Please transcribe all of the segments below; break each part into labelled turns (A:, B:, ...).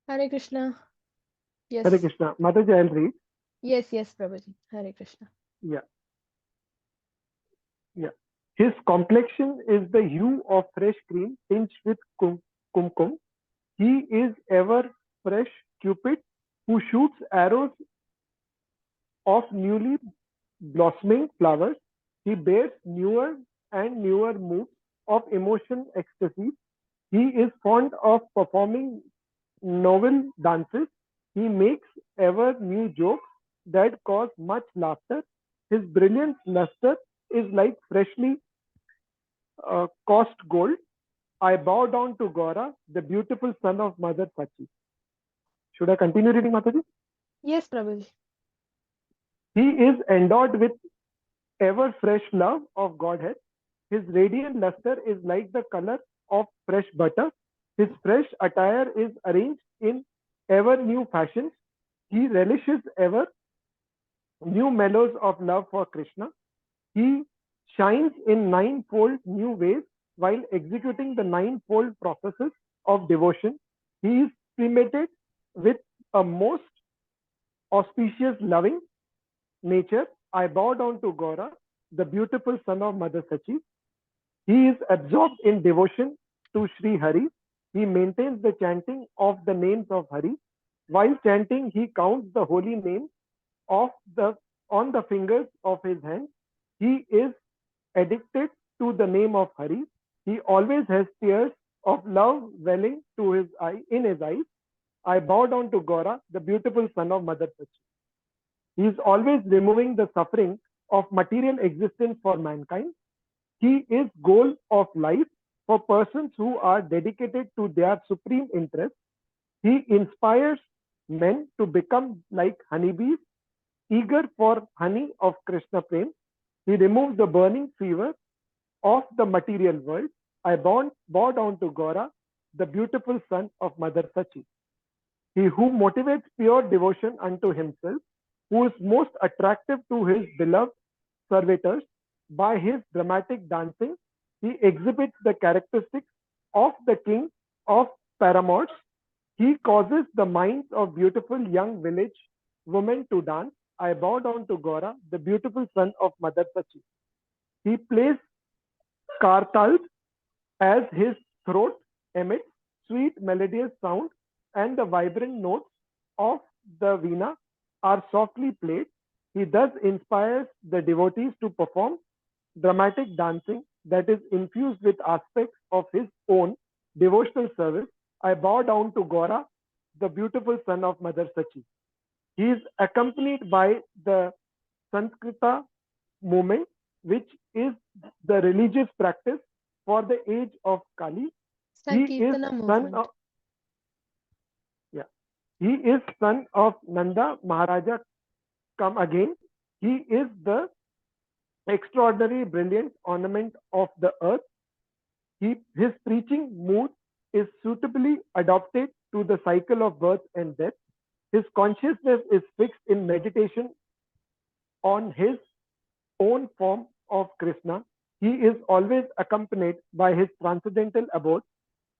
A: Hare Krishna.
B: Hare
A: Yes.
B: Krishna. Mataji, I'll read.
A: Yes, yes, Prabhuji. Hare Krishna.
B: Yeah, yeah. His complexion is the hue of fresh cream tinged with kumkum. He is ever fresh Cupid who shoots arrows of newly blossoming flowers. He bears newer and newer moods of emotion ecstasy. He is fond of performing novel dances. He makes ever new jokes that cause much laughter. His brilliant luster is like freshly cast gold. I bow down to Gora, the beautiful son of Mother Sachi. Should I continue reading, Mataji?
A: Yes, Prabhuji.
B: He is endowed with ever fresh love of Godhead. His radiant luster is like the color of fresh butter. His fresh attire is arranged in ever new fashions. He relishes ever new mellows of love for Krishna. He shines in ninefold new ways while executing the ninefold processes of devotion. He is premated with a most auspicious loving nature. I bow down to Gora, the beautiful son of Mother Sachi. He is absorbed in devotion to Sri Hari. He maintains the chanting of the names of Hari. While chanting, he counts the holy names of the on the fingers of his hand. He is addicted to the name of Hari. He always has tears of love welling to his eye in his eyes. I bow down to Gora, the beautiful son of Mother Sachi. He is always removing the suffering of material existence for mankind. He is goal of life for persons who are dedicated to their supreme interest. He inspires men to become like honeybees, eager for honey of Krishna Prem. He removes the burning fever of the material world. I bow down to Gora, the beautiful son of Mother Sachi. He who motivates pure devotion unto himself, who is most attractive to his beloved servitors by his dramatic dancing, he exhibits the characteristics of the king of paramours. He causes the minds of beautiful young village women to dance. I bow down to Gora, the beautiful son of Mother Sachi. He plays kartals as his throat emits sweet melodious sound and the vibrant notes of the veena are softly played. He thus inspires the devotees to perform dramatic dancing that is infused with aspects of his own devotional service. I bow down to Gora, the beautiful son of Mother Sachi. He is accompanied by the Sanskrita movement, which is the religious practice for the age of Kali. He is
A: Sankirtana
B: son
A: movement.
B: of yeah, he is son of Nanda Maharaja come again. He is the extraordinary brilliant ornament of the earth. His preaching mood is suitably adapted to the cycle of birth and death. His consciousness is fixed in meditation on his own form of Krishna. He is always accompanied by his transcendental abode.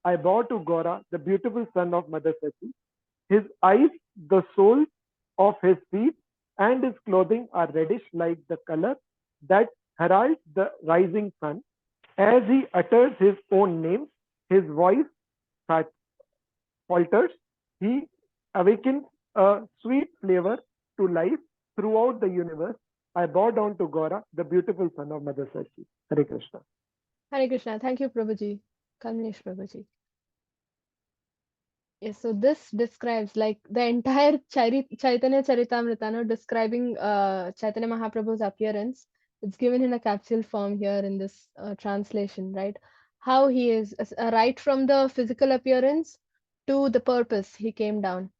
B: I bow to Gora, the beautiful son of Mother Sati. His eyes, the soles of his feet, and his clothing are reddish like the color that heralds the rising sun. As he utters his own name, his voice falters. He awakens a sweet flavor to life throughout the universe. I bow down to Gora, the beautiful son of Mother Sachi. Hare Krishna.
A: Hare Krishna. Thank you, Prabhuji. Kamlesh Prabhuji. Yes, so this describes like the entire Chaitanya Charitamrita, no, describing Chaitanya Mahaprabhu's appearance. It's given in a capsule form here in this translation, right? How he is, right from the physical appearance to the purpose he came down.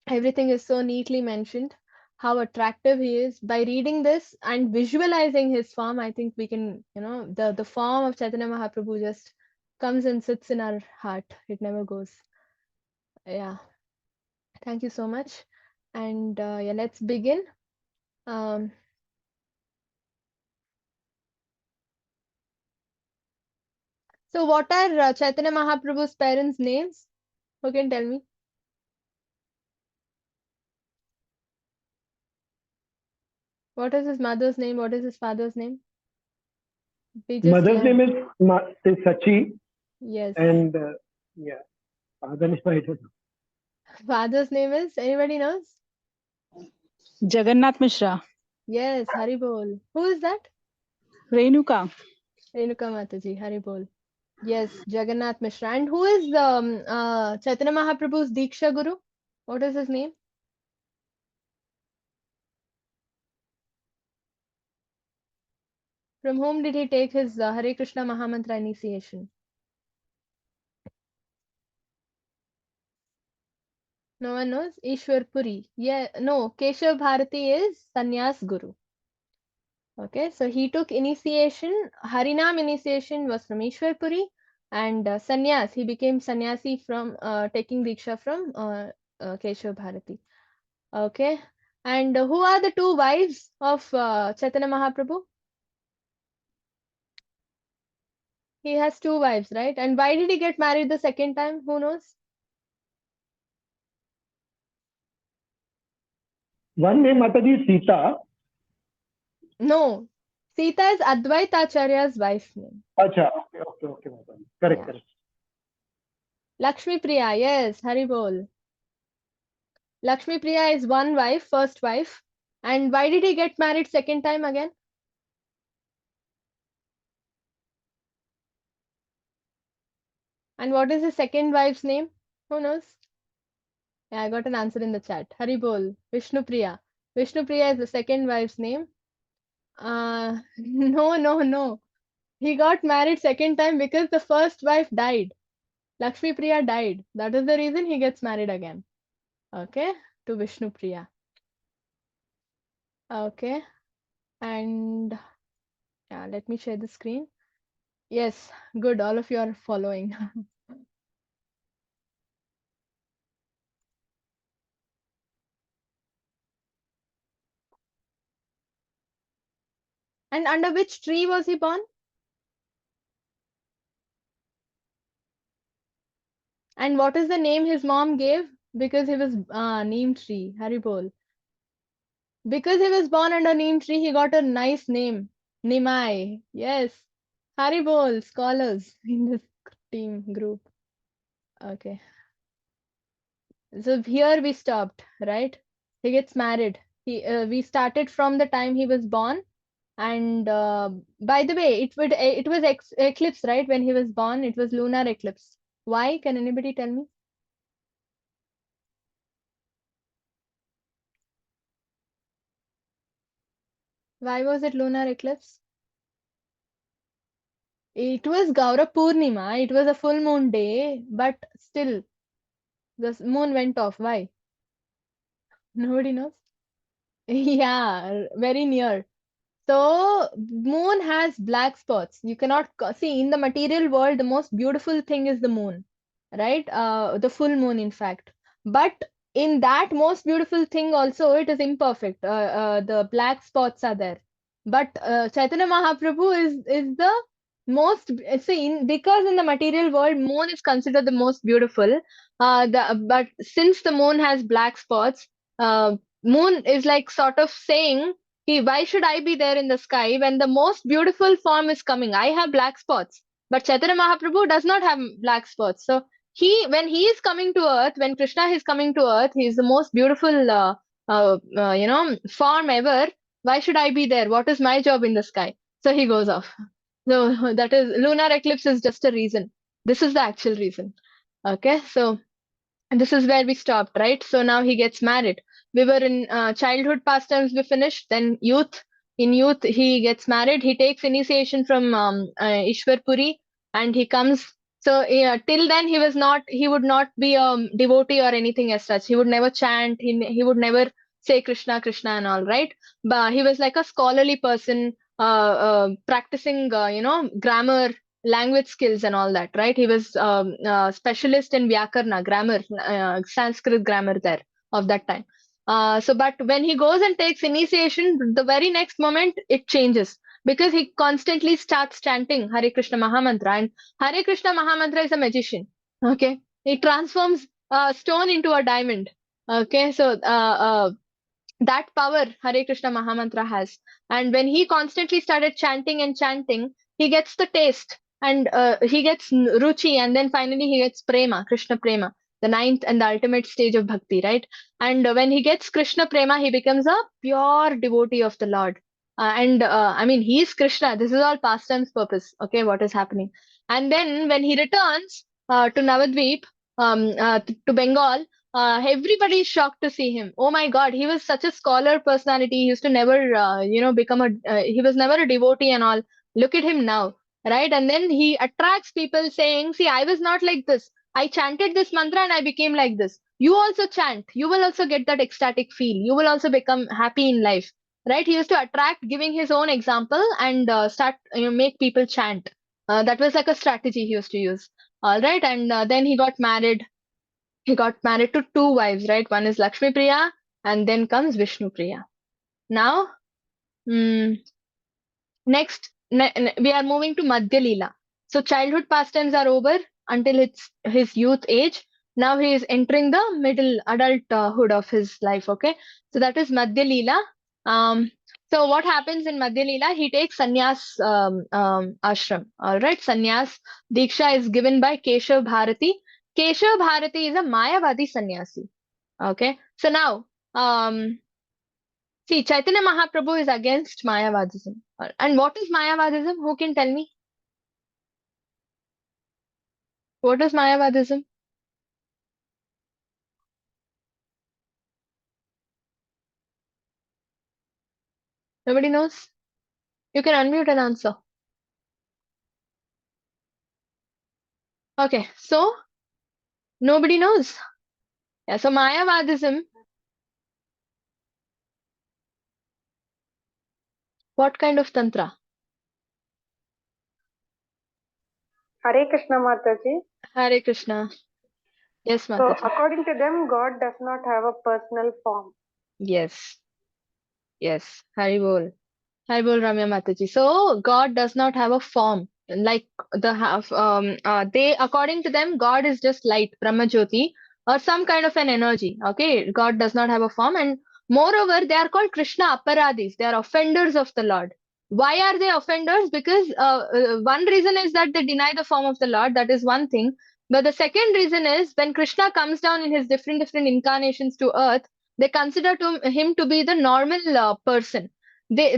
A: Everything is so neatly mentioned. How attractive he is. By reading this and visualizing his form, I think we can, the form of Chaitanya Mahaprabhu just comes and sits in our heart. It never goes. Yeah. Thank you so much. And yeah, let's begin. Um, so, what are Chaitanya Mahaprabhu's parents' names? Who can tell me? What is his mother's name? What is his father's name? We just
B: Mother's name
A: learned.
B: is Sachi,
A: Yes.
B: and yeah, father name I don't know.
A: Father's name is, anybody knows?
C: Jagannath Mishra.
A: Yes, Haribol. Who is that?
C: Renuka.
A: Renuka Mataji, Haribol. Yes, Jagannath Mishra. And who is Chaitanya Mahaprabhu's Diksha Guru? What is his name? From whom did he take his Hare Krishna Mahamantra initiation? No one knows? Ishwar Puri. Yeah, no, Keshav Bharati is Sannyas Guru. Okay, so he took initiation, Harinam initiation was from Ishwar Puri, and Sannyas, he became sannyasi from taking Diksha from Keshav Bharati. Okay, and who are the two wives of Chaitanya Mahaprabhu? He has two wives, right? And why did he get married the second time? Who knows?
B: One name Mataji is Sita.
A: No, Sita is Advaita Acharya's wife's name.
B: Acha, okay, Mataji. Correct,
A: Yeah.
B: correct.
A: Lakshmi Priya, yes, Haribol. Lakshmi Priya is one wife, first wife. And why did he get married second time again? And what is his second wife's name? Who knows? Yeah, I got an answer in the chat. Haribol, Vishnu Priya. Vishnu Priya is the second wife's name. No. He got married second time because the first wife died. Lakshmi Priya died. That is the reason he gets married again. Okay, to Vishnu Priya. Okay, and yeah, let me share the screen. Yes, good. All of you are following. And under which tree was he born? And what is the name his mom gave? Because he was Neem tree, Haribol. Because he was born under Neem tree, he got a nice name, Nimai. Yes, Haribol scholars in this team group. Okay, so here we stopped, right? He gets married. We started from the time he was born. And by the way, it was eclipse, right? When he was born, it was lunar eclipse. Why? Can anybody tell me? Why was it lunar eclipse? It was Gaura Purnima. It was a full moon day, but still the moon went off. Why? Nobody knows. Yeah, very near. So moon has black spots. You cannot see in the material world. The most beautiful thing is the moon, right? The full moon, in fact. But in that most beautiful thing, also it is imperfect. The black spots are there. But Chaitanya Mahaprabhu is the most see because in the material world, moon is considered the most beautiful. But since the moon has black spots, moon is like sort of saying why should I be there in the sky when the most beautiful form is coming? I have black spots, but Chaitanya Mahaprabhu does not have black spots. So when he is coming to earth, when Krishna is coming to earth, he is the most beautiful, form ever. Why should I be there? What is my job in the sky? So he goes off. So that is lunar eclipse is just a reason. This is the actual reason. Okay, so and this is where we stopped, right? So now he gets married. We were in childhood pastimes, we finished. Then youth. In youth, he gets married. He takes initiation from Ishwar Puri and he comes. So till then, he would not be a devotee or anything as such. He would never chant. He would never say Krishna, Krishna and all, right? But he was like a scholarly person, practicing, grammar, language skills and all that, right? He was specialist in Vyakarna, grammar, Sanskrit grammar there of that time. But when he goes and takes initiation, the very next moment it changes because he constantly starts chanting Hare Krishna Mahamantra, and Hare Krishna Mahamantra is a magician. Okay, it transforms a stone into a diamond. Okay, so that power Hare Krishna Mahamantra has. And when he constantly started chanting and chanting, he gets the taste, and he gets ruchi, and then finally he gets prema, Krishna prema, the ninth and the ultimate stage of bhakti, right? And when he gets Krishna prema, he becomes a pure devotee of the Lord. And I mean, he is Krishna. This is all pastime's purpose, okay, what is happening. And then when he returns to Navadvip, to Bengal, everybody is shocked to see him. Oh my God, he was such a scholar personality. He used to never, become a. He was never a devotee and all. Look at him now, right? And then he attracts people saying, "See, I was not like this. I chanted this mantra and I became like this. You also chant. You will also get that ecstatic feel. You will also become happy in life." Right? He used to attract, giving his own example, and start, make people chant. That was like a strategy he used to use. All right, and then he got married to two wives, right? One is Lakshmi Priya, and then comes Vishnu Priya. Now, mm, we are moving to Madhya Lila. So childhood pastimes are over until his youth age. Now he is entering the middle adulthood of his life. Okay, so that is Madhya Lila. Um, so what happens in Madhya Lila? He takes sannyas ashram. All right, sannyas diksha is given by Keshav Bharati. Keshav Bharati is a Mayavadi sannyasi. Okay, so now, see, Chaitanya Mahaprabhu is against Mayavadism. And what is Mayavadism? Who can tell me? What is Mayavadism? Nobody knows? You can unmute and answer. Okay, so nobody knows. Yeah, so Mayavadism, what kind of tantra?
C: Hare Krishna Mataji.
A: Hare Krishna. Yes,
C: So
A: Mataji.
C: according to them, God does not have a personal form.
A: Yes. Yes. Hari Bol. Hari Bol Ramya Mataji. So God does not have a form. Like they, according to them, God is just light, Brahma Jyoti, or some kind of an energy. Okay, God does not have a form, and moreover, they are called Krishna Aparadis. They are offenders of the Lord. Why are they offenders? Because one reason is that they deny the form of the Lord. That is one thing. But the second reason is when Krishna comes down in his different incarnations to earth, they consider him to be the normal person. They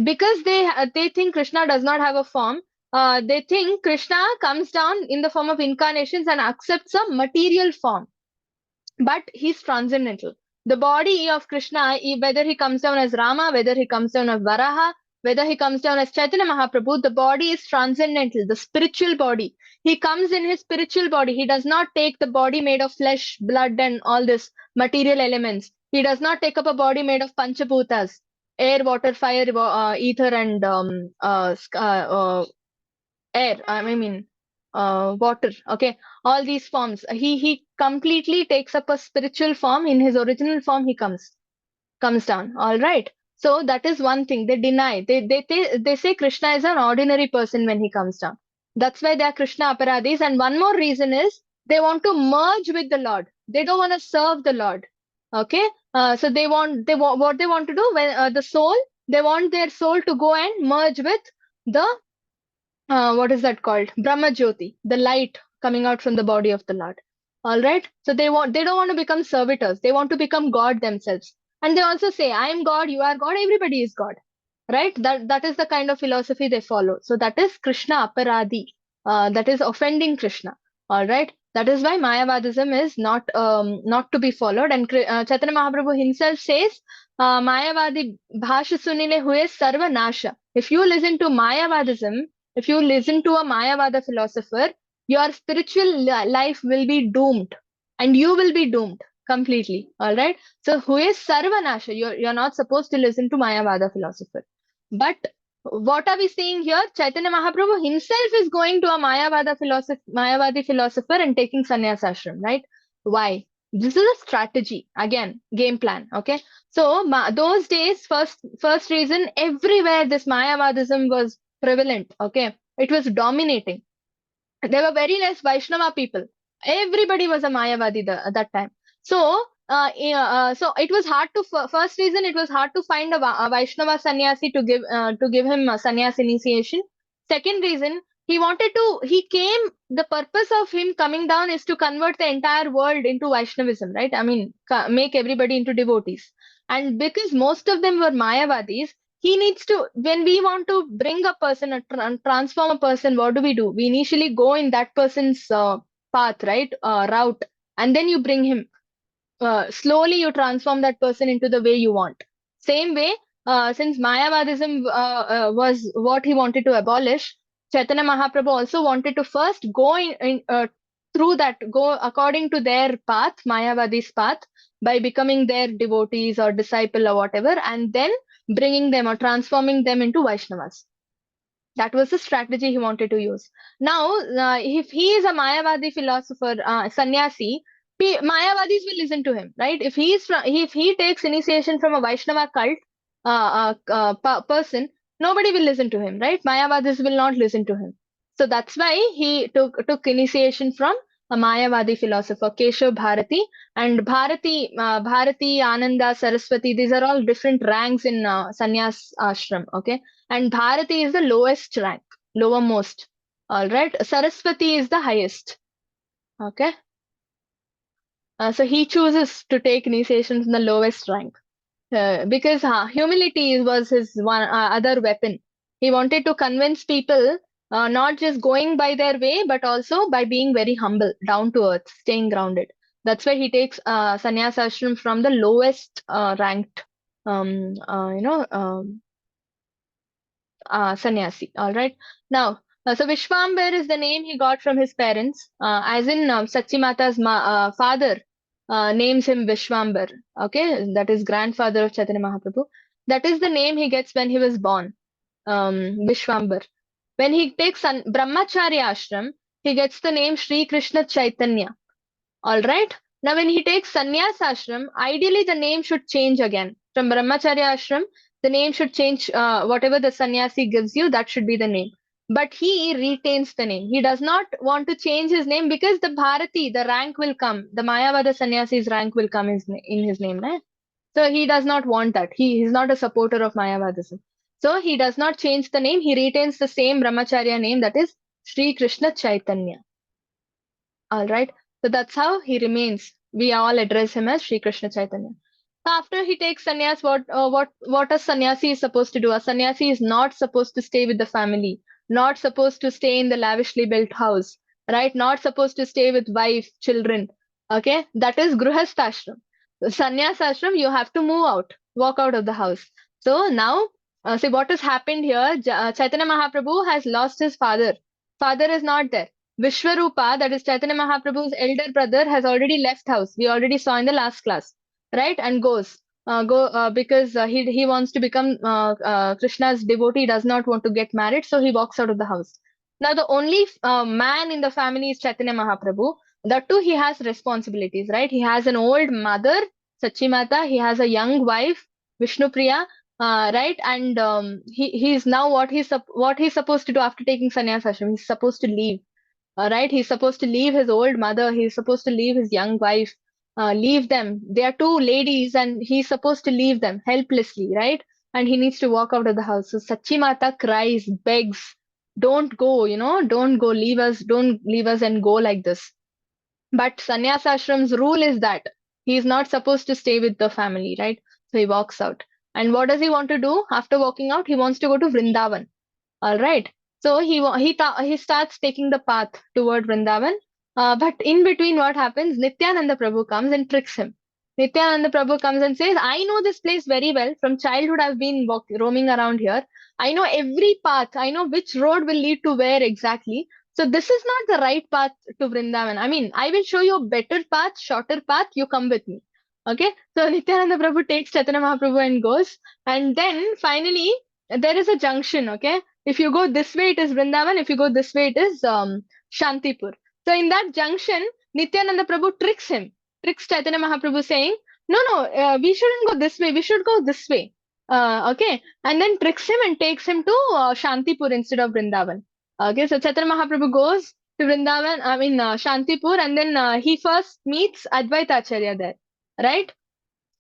A: think Krishna does not have a form. They think Krishna comes down in the form of incarnations and accepts a material form, but he's transcendental. The body of Krishna, whether he comes down as Rama, whether he comes down as Varaha, whether he comes down as Chaitanya Mahaprabhu, the body is transcendental, the spiritual body. He comes in his spiritual body. He does not take the body made of flesh, blood, and all this material elements. He does not take up a body made of Panchabhutas, air, water, fire, ether, and air. I mean, water. Okay, all these forms. He completely takes up a spiritual form. In his original form, he comes down. All right. So that is one thing they deny. They say Krishna is an ordinary person when he comes down. That's why they are Krishna Aparadis. And one more reason is they want to merge with the Lord. They don't want to serve the Lord. Okay. So what they want to do when the soul, they want their soul to go and merge with the what is that called? Brahma Jyoti, the light coming out from the body of the Lord. All right. So they don't want to become servitors. They want to become God themselves. And they also say, I am God, you are God, everybody is God. Right? That is the kind of philosophy they follow. So that is Krishna Aparadi. That is offending Krishna. All right. That is why Mayavadism is not to be followed. And Chaitanya Mahaprabhu himself says, Mayavadi bhasha sunile hue sarva nasha. If you listen to Mayavadism, if you listen to a Mayavada philosopher, your spiritual life will be doomed, and you will be doomed completely. All right. So, who is Sarvanasha? You're not supposed to listen to Mayavada philosopher. But what are we seeing here? Chaitanya Mahaprabhu himself is going to a Mayavadi philosopher and taking sannyas ashram, right? Why? This is a strategy, again, game plan. Okay. So, those days, first reason, everywhere this Mayavadism was prevalent. Okay, it was dominating. There were very less Vaishnava people. Everybody was a Mayavadi at that time. So so it was hard to first reason, it was hard to find a Vaishnava sannyasi to give him a sannyas initiation. Second reason, he came, the purpose of him coming down is to convert the entire world into Vaishnavism, right? I mean, make everybody into devotees. And because most of them were Mayavadis, he needs to, when we want to bring a person, transform a person, what do? We initially go in that person's path, right? Route, and then you bring him. Slowly you transform that person into the way you want. Same way, since Mayavadism was what he wanted to abolish, Chaitanya Mahaprabhu also wanted to first go through that, go according to their path, Mayavadi's path, by becoming their devotees or disciple or whatever, and then bringing them or transforming them into Vaishnavas. That was the strategy he wanted to use. Now, if he is a Mayavadi philosopher, sannyasi, Mayavadis will listen to him, right? If he takes initiation from a Vaishnava cult person, nobody will listen to him, right? Mayavadis will not listen to him. So that's why he took initiation from a Mayavadi philosopher, Keshav Bharati, and Bharati, Ananda, Saraswati. These are all different ranks in sannyas ashram. Okay, and Bharati is the lowest rank, lowermost. All right, Saraswati is the highest. Okay, so he chooses to take initiation from the lowest rank because humility was his one other weapon. He wanted to convince people not just going by their way, but also by being very humble, down to earth, staying grounded. That's why he takes sannyas ashram from the lowest ranked, sannyasi. All right. Now, so Vishwambar is the name he got from his parents, as in Sachimata's father names him Vishwambar. Okay, that is grandfather of Chaitanya Mahaprabhu. That is the name he gets when he was born, Vishwambar. When he takes Brahmachari ashram, he gets the name Sri Krishna Chaitanya. All right. Now, when he takes sannyas ashram, ideally the name should change again. From Brahmacharya ashram, the name should change. Whatever the sannyasi gives you, that should be the name. But he retains the name. He does not want to change his name because the Bharati, the rank will come. The Mayavada sannyasi's rank will come in his name. Right? So he does not want that. He is not a supporter of Mayavadism. So he does not change the name. He retains the same Brahmacharya name, that is Sri Krishna Chaitanya. All right. So that's how he remains. We all address him as Sri Krishna Chaitanya. After he takes sannyas, what a sannyasi is supposed to do? A sannyasi is not supposed to stay with the family, not supposed to stay in the lavishly built house, right? Not supposed to stay with wife, children. Okay, that is grihasthashram. Sannyas ashram, you have to move out, walk out of the house. So now, see what has happened here. Chaitanya Mahaprabhu has lost his father. Father is not there. Vishwarupa, that is Chaitanya Mahaprabhu's elder brother, has already left house. We already saw in the last class, right? And goes because he wants to become Krishna's devotee. He does not want to get married, so he walks out of the house. Now the only man in the family is Chaitanya Mahaprabhu. That too, he has responsibilities, right? He has an old mother, Sachimata. He has a young wife, Vishnupriya, right? And he's now what he's supposed to do after taking sannyas ashram. He's supposed to leave. Right? He's supposed to leave his old mother. He's supposed to leave his young wife. Leave them. They are two ladies, and he's supposed to leave them helplessly, right? And he needs to walk out of the house. So Sachimata cries, begs, "Don't go, don't go. Don't leave us and go like this." But sannyas ashram's rule is that he is not supposed to stay with the family, right? So he walks out. And what does he want to do after walking out? He wants to go to Vrindavan. All right. So he starts taking the path toward Vrindavan. But in between, what happens? Nityananda Prabhu comes and tricks him. Nityananda Prabhu comes and says, "I know this place very well. From childhood, I've been roaming around here. I know every path. I know which road will lead to where exactly. So this is not the right path to Vrindavan. I mean, I will show you a better path, shorter path. You come with me." Okay. So Nityananda Prabhu takes Chaitanya Mahaprabhu and goes. And then finally, there is a junction. Okay. If you go this way, it is Vrindavan. If you go this way, it is Shantipur. So in that junction, Nityananda Prabhu tricks Chaitanya Mahaprabhu saying, no, we shouldn't go this way. We should go this way. Okay. And then tricks him and takes him to Shantipur instead of Vrindavan. Okay. So Chaitanya Mahaprabhu goes to Vrindavan, Shantipur, and then he first meets Advaita Acharya there. right?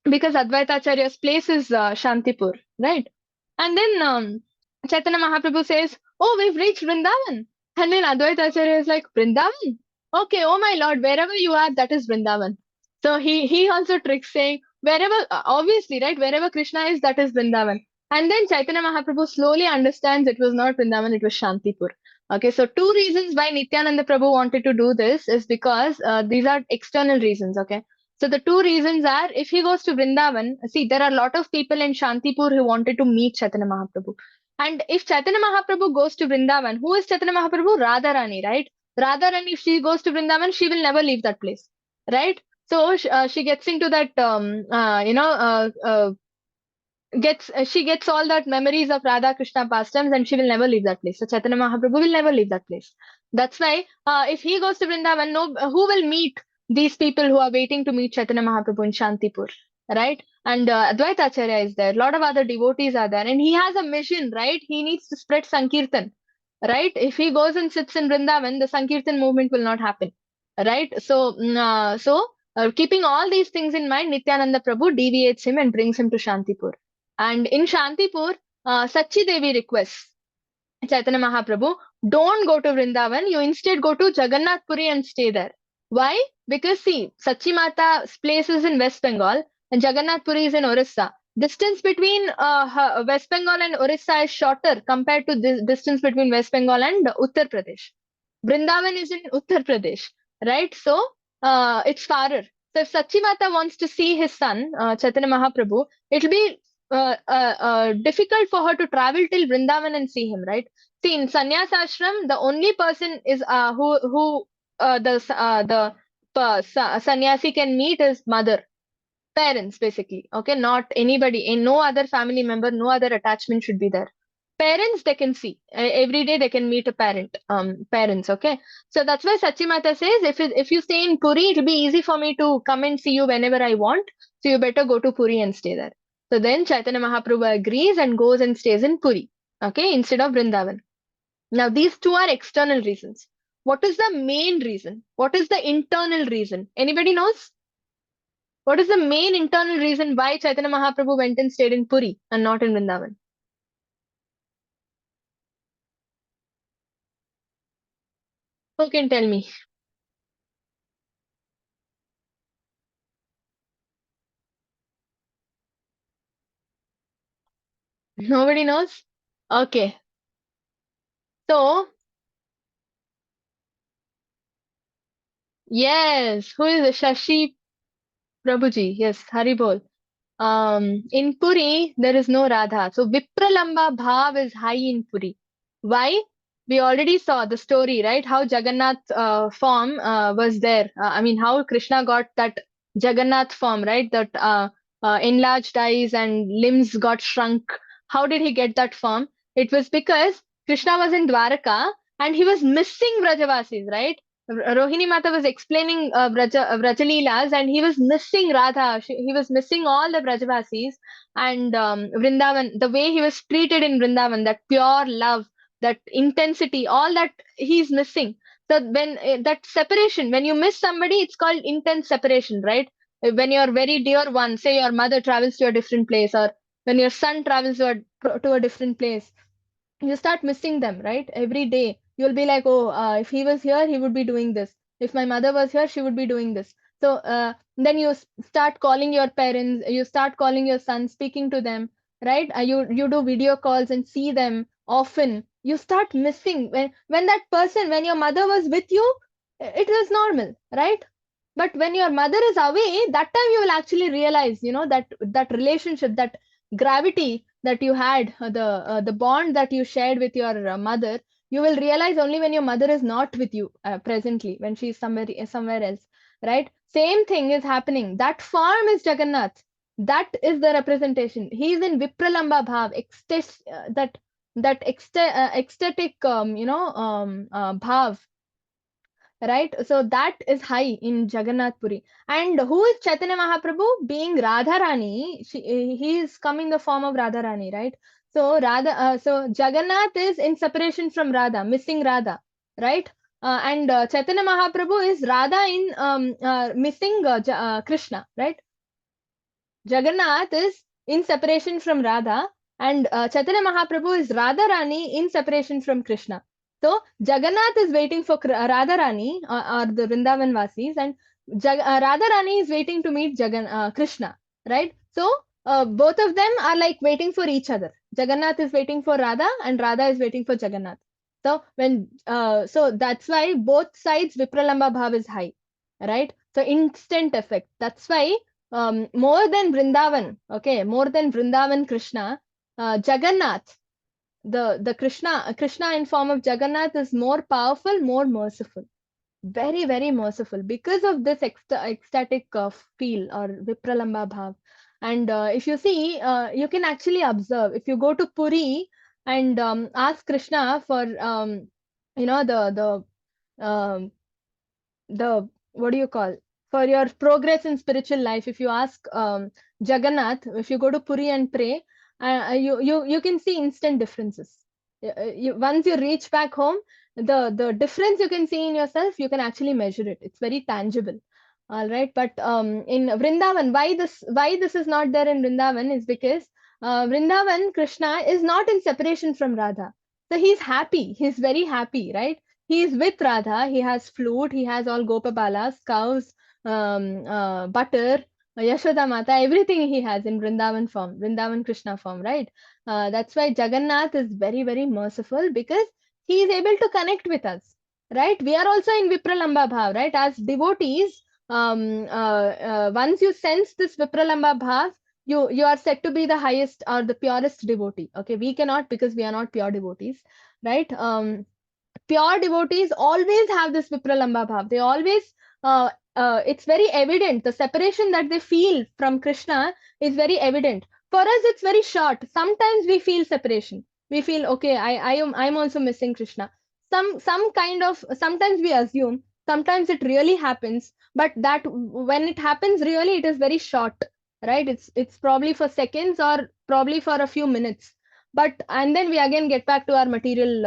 A: Because Advaita Acharya's place is Shantipur, right? And then Chaitanya Mahaprabhu says, "Oh, we've reached Vrindavan." And then Advaita Acharya is like, "Vrindavan? Okay, oh my lord, wherever you are, that is Vrindavan." So he also tricks, saying, wherever, obviously, right, wherever Krishna is, that is Vrindavan. And then Chaitanya Mahaprabhu slowly understands it was not Vrindavan, it was Shantipur. Okay, so two reasons why Nityananda Prabhu wanted to do this is because these are external reasons, okay? So the two reasons are, if he goes to Vrindavan, see, there are a lot of people in Shantipur who wanted to meet Chaitanya Mahaprabhu. And if Chaitanya Mahaprabhu goes to Vrindavan, who is Chaitanya Mahaprabhu? Radharani, right? Radharani, if she goes to Vrindavan, she will never leave that place, right? So she gets into that, she gets all that memories of Radha Krishna pastimes, and she will never leave that place. So Chaitanya Mahaprabhu will never leave that place. That's why if he goes to Vrindavan, no, who will meet these people who are waiting to meet Chaitanya Mahaprabhu in Shantipur, right? And Advaita Acharya is there. A lot of other devotees are there, and he has a mission, right? He needs to spread Sankirtan, right? If he goes and sits in Vrindavan, the Sankirtan movement will not happen, right? So keeping all these things in mind, Nityananda Prabhu deviates him and brings him to Shantipur. And in Shantipur, Sachi Devi requests Chaitanya Mahaprabhu, don't go to Vrindavan, you instead go to Jagannath Puri and stay there. Why? Because see, Sachi Mata's place is in West Bengal and Jagannath Puri is in Orissa. Distance between West Bengal and Orissa is shorter compared to the distance between West Bengal and Uttar Pradesh. Vrindavan is in Uttar Pradesh, right? So it's farther. So if Sachi Mata wants to see his son, Chaitanya Mahaprabhu, it'll be difficult for her to travel till Vrindavan and see him, right? See, in Sannyas Ashram, the only person is who the sannyasi can meet is mother, parents, basically. Okay, not anybody, and no other family member, no other attachment should be there. Parents they can see every day. They can meet a parent, parents. Okay, so that's why Sachimata says, if you stay in Puri, it'll be easy for me to come and see you whenever I want. So you better go to Puri and stay there. So then Chaitanya Mahaprabhu agrees and goes and stays in Puri. Okay, instead of Vrindavan. Now these two are external reasons. What is the main reason? What is the internal reason? Anybody knows? What is the main internal reason why Chaitanya Mahaprabhu went and stayed in Puri and not in Vrindavan? Who can tell me? Nobody knows? Okay. So, yes, who is Shashi Prabhuji? Yes, Haribol. In Puri, there is no Radha. So Vipralamba Bhav is high in Puri. Why? We already saw the story, right? How Jagannath form was there. I mean, how Krishna got that Jagannath form, right? That enlarged eyes and limbs got shrunk. How did he get that form? It was because Krishna was in Dwaraka and he was missing Vrajavasis, right? Rohini Mata was explaining Vrajalilas and he was missing Radha. He was missing all the Vrajavasis and Vrindavan, the way he was treated in Vrindavan, that pure love, that intensity, all that he's missing. So when that separation, when you miss somebody, it's called intense separation, right? When your very dear one, say your mother travels to a different place, or when your son travels to a different place, you start missing them, right? Every day you'll be like, oh, if he was here he would be doing this, if my mother was here she would be doing this. So then you start calling your parents, you start calling your son, speaking to them, right? You do video calls and see them often. You start missing when that person, when your mother was with you, it was normal, right? But when your mother is away, that time you will actually realize, that relationship, that gravity that you had, the bond that you shared with your mother, you will realize only when your mother is not with you presently, when she is somewhere else, right? Same thing is happening. That form is Jagannath. That is the representation. He is in Vipralamba Bhav, ecstatic, bhav, right? So that is high in Jagannath Puri. And who is Chaitanya Mahaprabhu? Being Radharani, he is coming the form of Radharani, right? So so Jagannath is in separation from Radha, missing Radha, right? And Chaitanya Mahaprabhu is Radha in missing Krishna, right? Jagannath is in separation from Radha, and Chaitanya Mahaprabhu is Radha Rani in separation from Krishna. So Jagannath is waiting for Radha Rani, or the Vrindavan Vasis, and Radha Rani is waiting to meet Krishna, right? So both of them are like waiting for each other. Jagannath is waiting for Radha, and Radha is waiting for Jagannath. So so that's why both sides Vipralamba Bhav is high, right? So instant effect. That's why more than Vrindavan, okay, more than Vrindavan Krishna, Jagannath, the Krishna in form of Jagannath is more powerful, more merciful, very very merciful because of this ecstatic feel or Vipralamba Bhav. And if you see, you can actually observe if you go to Puri and ask Krishna for um, the what do you call, for your progress in spiritual life, if you ask Jagannath, if you go to Puri and pray, you can see instant differences. Once you reach back home, the difference you can see in yourself, you can actually measure it. It's very tangible. All right, but in Vrindavan, why this is not there in Vrindavan is because Vrindavan Krishna is not in separation from Radha, so he's happy, he's very happy, right? He is with Radha. He has flute. He has all Gopabalas, cows, butter, Yashoda Mata, everything he has in Vrindavan form, Vrindavan Krishna form, right? That's why Jagannath is very, very merciful because he is able to connect with us, right? We are also in Vipralamba Bhav, right? As devotees, once you sense this Vipralamba Bhav, you are said to be the highest or the purest devotee. Okay, we cannot because we are not pure devotees, right? Pure devotees always have this Vipralamba Bhav. They always, it's very evident. The separation that they feel from Krishna is very evident. For us, it's very short. Sometimes we feel separation. We feel, okay, I'm also missing Krishna. Some kind of, sometimes we assume, sometimes it really happens, but that when it happens, really, it is very short, right? It's probably for seconds or probably for a few minutes, but and then we again get back to our material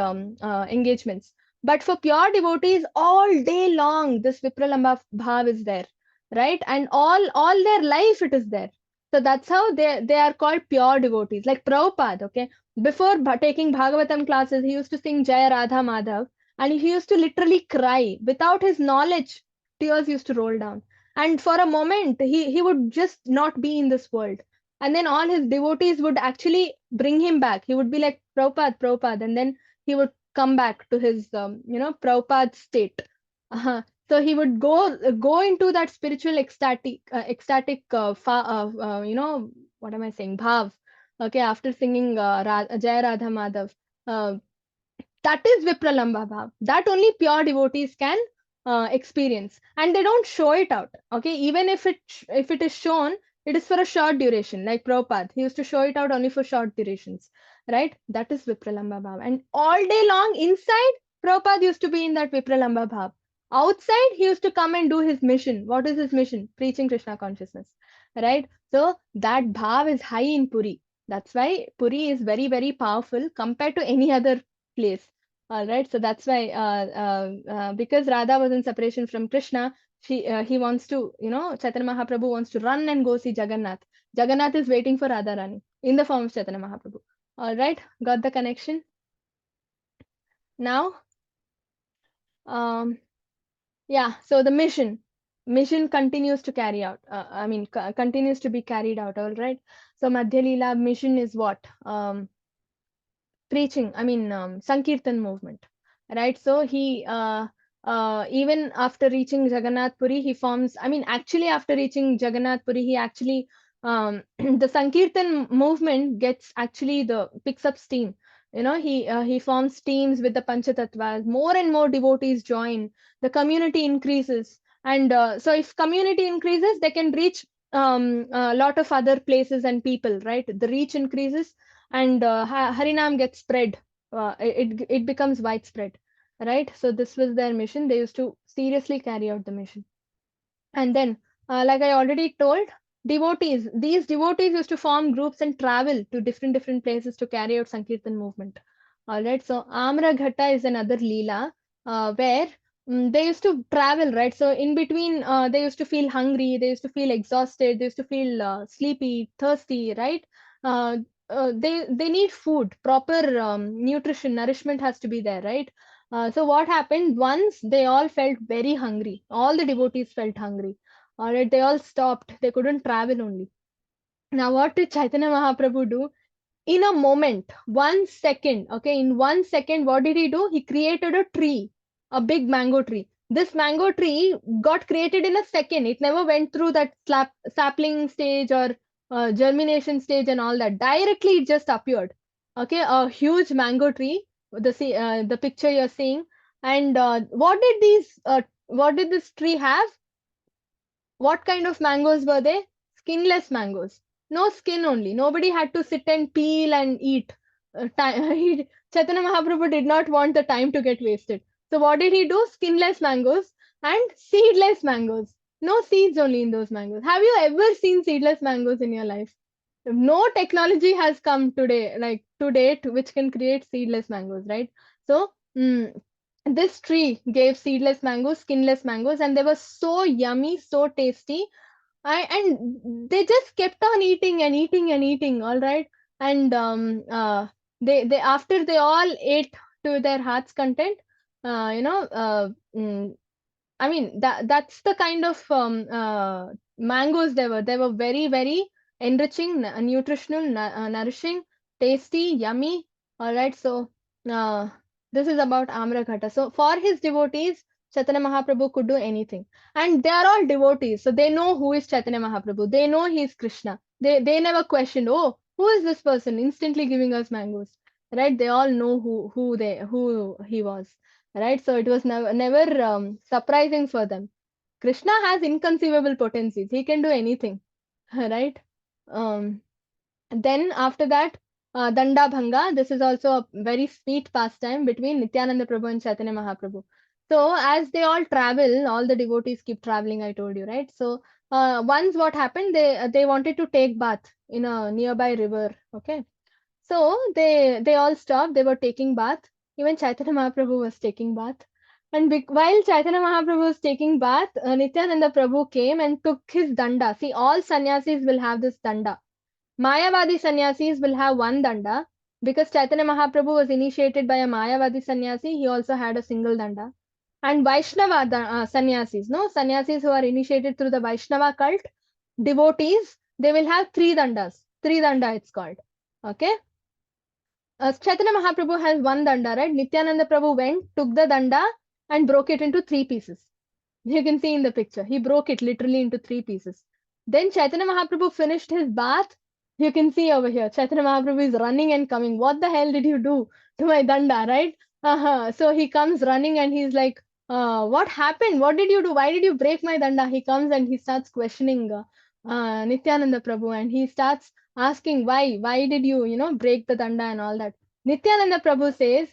A: engagements. But for pure devotees, all day long this Vipralamba Bhav is there, right? And all their life it is there. So that's how they are called pure devotees. Like Prabhupada, okay, before taking Bhagavatam classes, he used to sing Jaya Radha Madhav, and he used to literally cry without his knowledge. Tears used to roll down, and for a moment he would just not be in this world, and then all his devotees would actually bring him back. He would be like, Prabhupada, Prabhupada, and then he would come back to his Prabhupada state. uh So he would go into that spiritual ecstatic what am I saying, bhav, okay, after singing Jai Radha Madhav. uh, that is Vipralamba Bhav. That only pure devotees can experience, and they don't show it out. Okay, even if it is shown, it is for a short duration. Like Prabhupada, he used to show it out only for short durations, right? That is Vipralamba Bhav, and all day long inside, Prabhupada used to be in that Vipralamba Bhav. Outside, he used to come and do his mission. What is his mission? Preaching Krishna consciousness, right? So that bhav is high in Puri. That's why Puri is very, very powerful compared to any other place. All right, so that's why because Radha was in separation from Krishna, he wants to, Chaitanya Mahaprabhu wants to run and go see Jagannath. Jagannath is waiting for Radha Rani in the form of Chaitanya Mahaprabhu. All right, got the connection? Now, um, yeah, so the mission continues to carry out. Continues to be carried out. All right. So Madhya Leela mission is what? Preaching, Sankirtan movement, right? So he even after reaching Jagannath Puri, he forms, actually after reaching Jagannath Puri, he actually the Sankirtan movement gets actually the picks up steam. He forms teams with the Panchatattvas. More and more devotees join. The community increases, and so if community increases, they can reach a lot of other places and people, right? The reach increases, and Harinam gets spread. It becomes widespread, right? So this was their mission. They used to seriously carry out the mission. And then, like I already told, these devotees used to form groups and travel to different places to carry out Sankirtan movement. All right. So Amra Ghatta is another lila where they used to travel, right? So in between, they used to feel hungry, they used to feel exhausted, they used to feel sleepy, thirsty, right? Uh, they need food, proper nutrition, nourishment has to be there, right? So what happened once they all felt very hungry, all the devotees felt hungry. All right, they all stopped. They couldn't travel only. Now, what did Chaitanya Mahaprabhu do? In a moment, 1 second, okay, in 1 second, what did he do? He created a tree, a big mango tree. This mango tree got created in a second. It never went through that sapling stage or germination stage and all that. Directly, it just appeared. Okay, a huge mango tree. The picture you're seeing, and what did this tree have? What kind of mangoes were they? Skinless mangoes. No skin only. Nobody had to sit and peel and eat. Chaitanya Mahaprabhu did not want the time to get wasted. So what did he do? Skinless mangoes and seedless mangoes. No seeds only in those mangoes. Have you ever seen seedless mangoes in your life? No technology has come today, like to date, which can create seedless mangoes, right? So this tree gave seedless mangoes, skinless mangoes, and they were so yummy, so tasty. And they just kept on eating and eating and eating, all right. And they after they all ate to their heart's content, uh, you know, uh, mm, I mean that's the kind of mangoes they were. They were very very enriching, nutritional, nourishing, tasty, yummy. All right, so uh, this is about Amrakata. So for his devotees, Chaitanya Mahaprabhu could do anything, and they are all devotees, so they know who is Chaitanya Mahaprabhu. They know he is Krishna. They never questioned, oh, who is this person instantly giving us mangoes, right? They all know who he was, right? So it was never surprising for them. Krishna has inconceivable potencies. He can do anything, right? Um, then after that, Danda Bhanga. This is also a very sweet pastime between Nityananda Prabhu and Chaitanya Mahaprabhu. So as they all travel, all the devotees keep traveling. I told you, right? So once what happened, they wanted to take bath in a nearby river. Okay, so they all stopped. They were taking bath. Even Chaitanya Mahaprabhu was taking bath. And while Chaitanya Mahaprabhu was taking bath, Nityananda Prabhu came and took his danda. See, all sannyasis will have this danda. Mayavadi sannyasis will have one danda. Because Chaitanya Mahaprabhu was initiated by a Mayavadi sannyasi, he also had a single danda. And Vaishnava sannyasis, no, sannyasis who are initiated through the Vaishnava cult, devotees, they will have three dandas. Three danda it's called. Okay. Chaitanya Mahaprabhu has one danda, right? Nityananda Prabhu went, took the danda, and broke it into three pieces. You can see in the picture. He broke it literally into three pieces. Then Chaitanya Mahaprabhu finished his bath. You can see over here. Chaitanya Mahaprabhu is running and coming. What the hell did you do to my danda, right? So he comes running and he's like, what happened? What did you do? Why did you break my danda? He comes and he starts questioning Nityananda Prabhu, and he starts asking why did you break the danda and all that. Nityananda Prabhu says,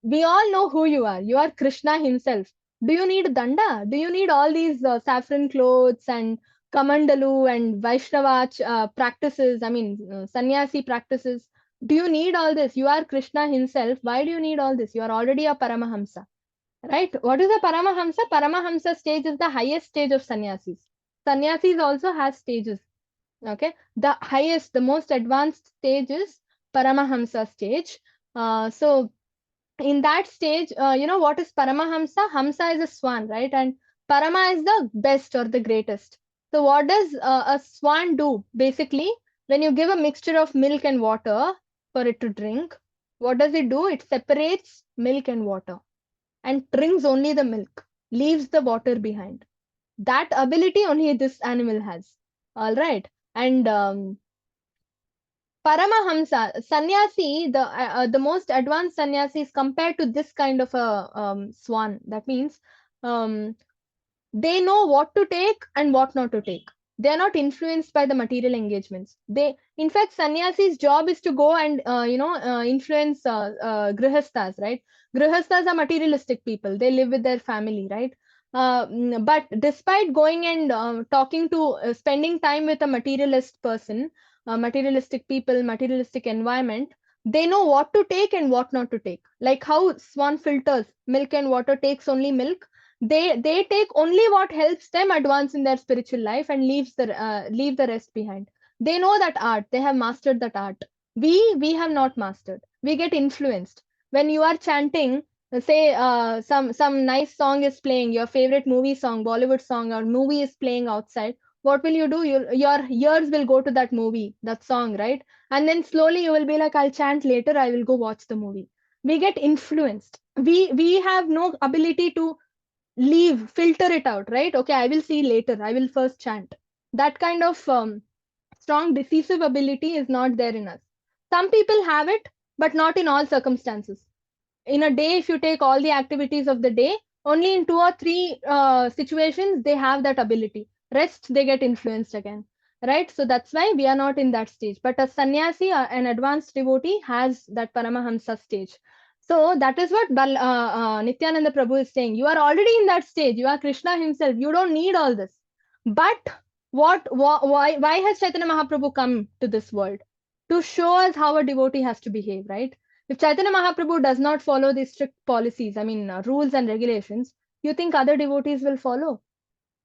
A: we all know who you are. You are Krishna himself. Do you need danda? Do you need all these saffron clothes and kamandalu and Vaishnava practices? I mean, sannyasi practices. Do you need all this? You are Krishna himself. Why do you need all this? You are already a Paramahamsa, right? What is a Paramahamsa? Paramahamsa stage is the highest stage of sannyasis. Sannyasis also has stages. Okay, the highest, the most advanced stage is Paramahamsa stage. So in that stage, what is Paramahamsa? Hamsa is a swan, right? And Parama is the best or the greatest. So what does a swan do? Basically, when you give a mixture of milk and water for it to drink, what does it do? It separates milk and water and drinks only the milk, leaves the water behind. That ability only this animal has. All right. And Paramahamsa, sannyasi, the most advanced sannyasi is compared to this kind of a swan. That means um, they know what to take and what not to take. They are not influenced by the material engagements. In fact, sannyasi's job is to go and influence grihasthas, right? Grihasthas are materialistic people. They live with their family, right? But despite going and talking to, spending time with a materialist person, materialistic people, materialistic environment, they know what to take and what not to take. Like how swan filters milk and water, takes only milk, They take only what helps them advance in their spiritual life and leave the rest behind. They know that art, they have mastered that art. We have not mastered. We get influenced when you are chanting. Say some nice song is playing, your favorite movie song, Bollywood song or movie is playing outside. What will you do? Your ears will go to that movie, that song, right? And then slowly you will be like, I'll chant later, I will go watch the movie. We get influenced. We have no ability to leave, filter it out, right? Okay, I will see later, I will first chant. That kind of strong decisive ability is not there in us. Some people have it, but not in all circumstances. In a day, if you take all the activities of the day, only in 2 or 3 situations they have that ability. Rest, they get influenced again, right? So that's why we are not in that stage. But a sannyasi, an advanced devotee, has that paramahamsa stage. So that is what Nityananda Prabhu is saying. You are already in that stage. You are Krishna himself. You don't need all this. But why has Chaitanya Mahaprabhu come to this world? To show us how a devotee has to behave, right? If Chaitanya Mahaprabhu does not follow these strict policies, I mean, rules and regulations, you think other devotees will follow?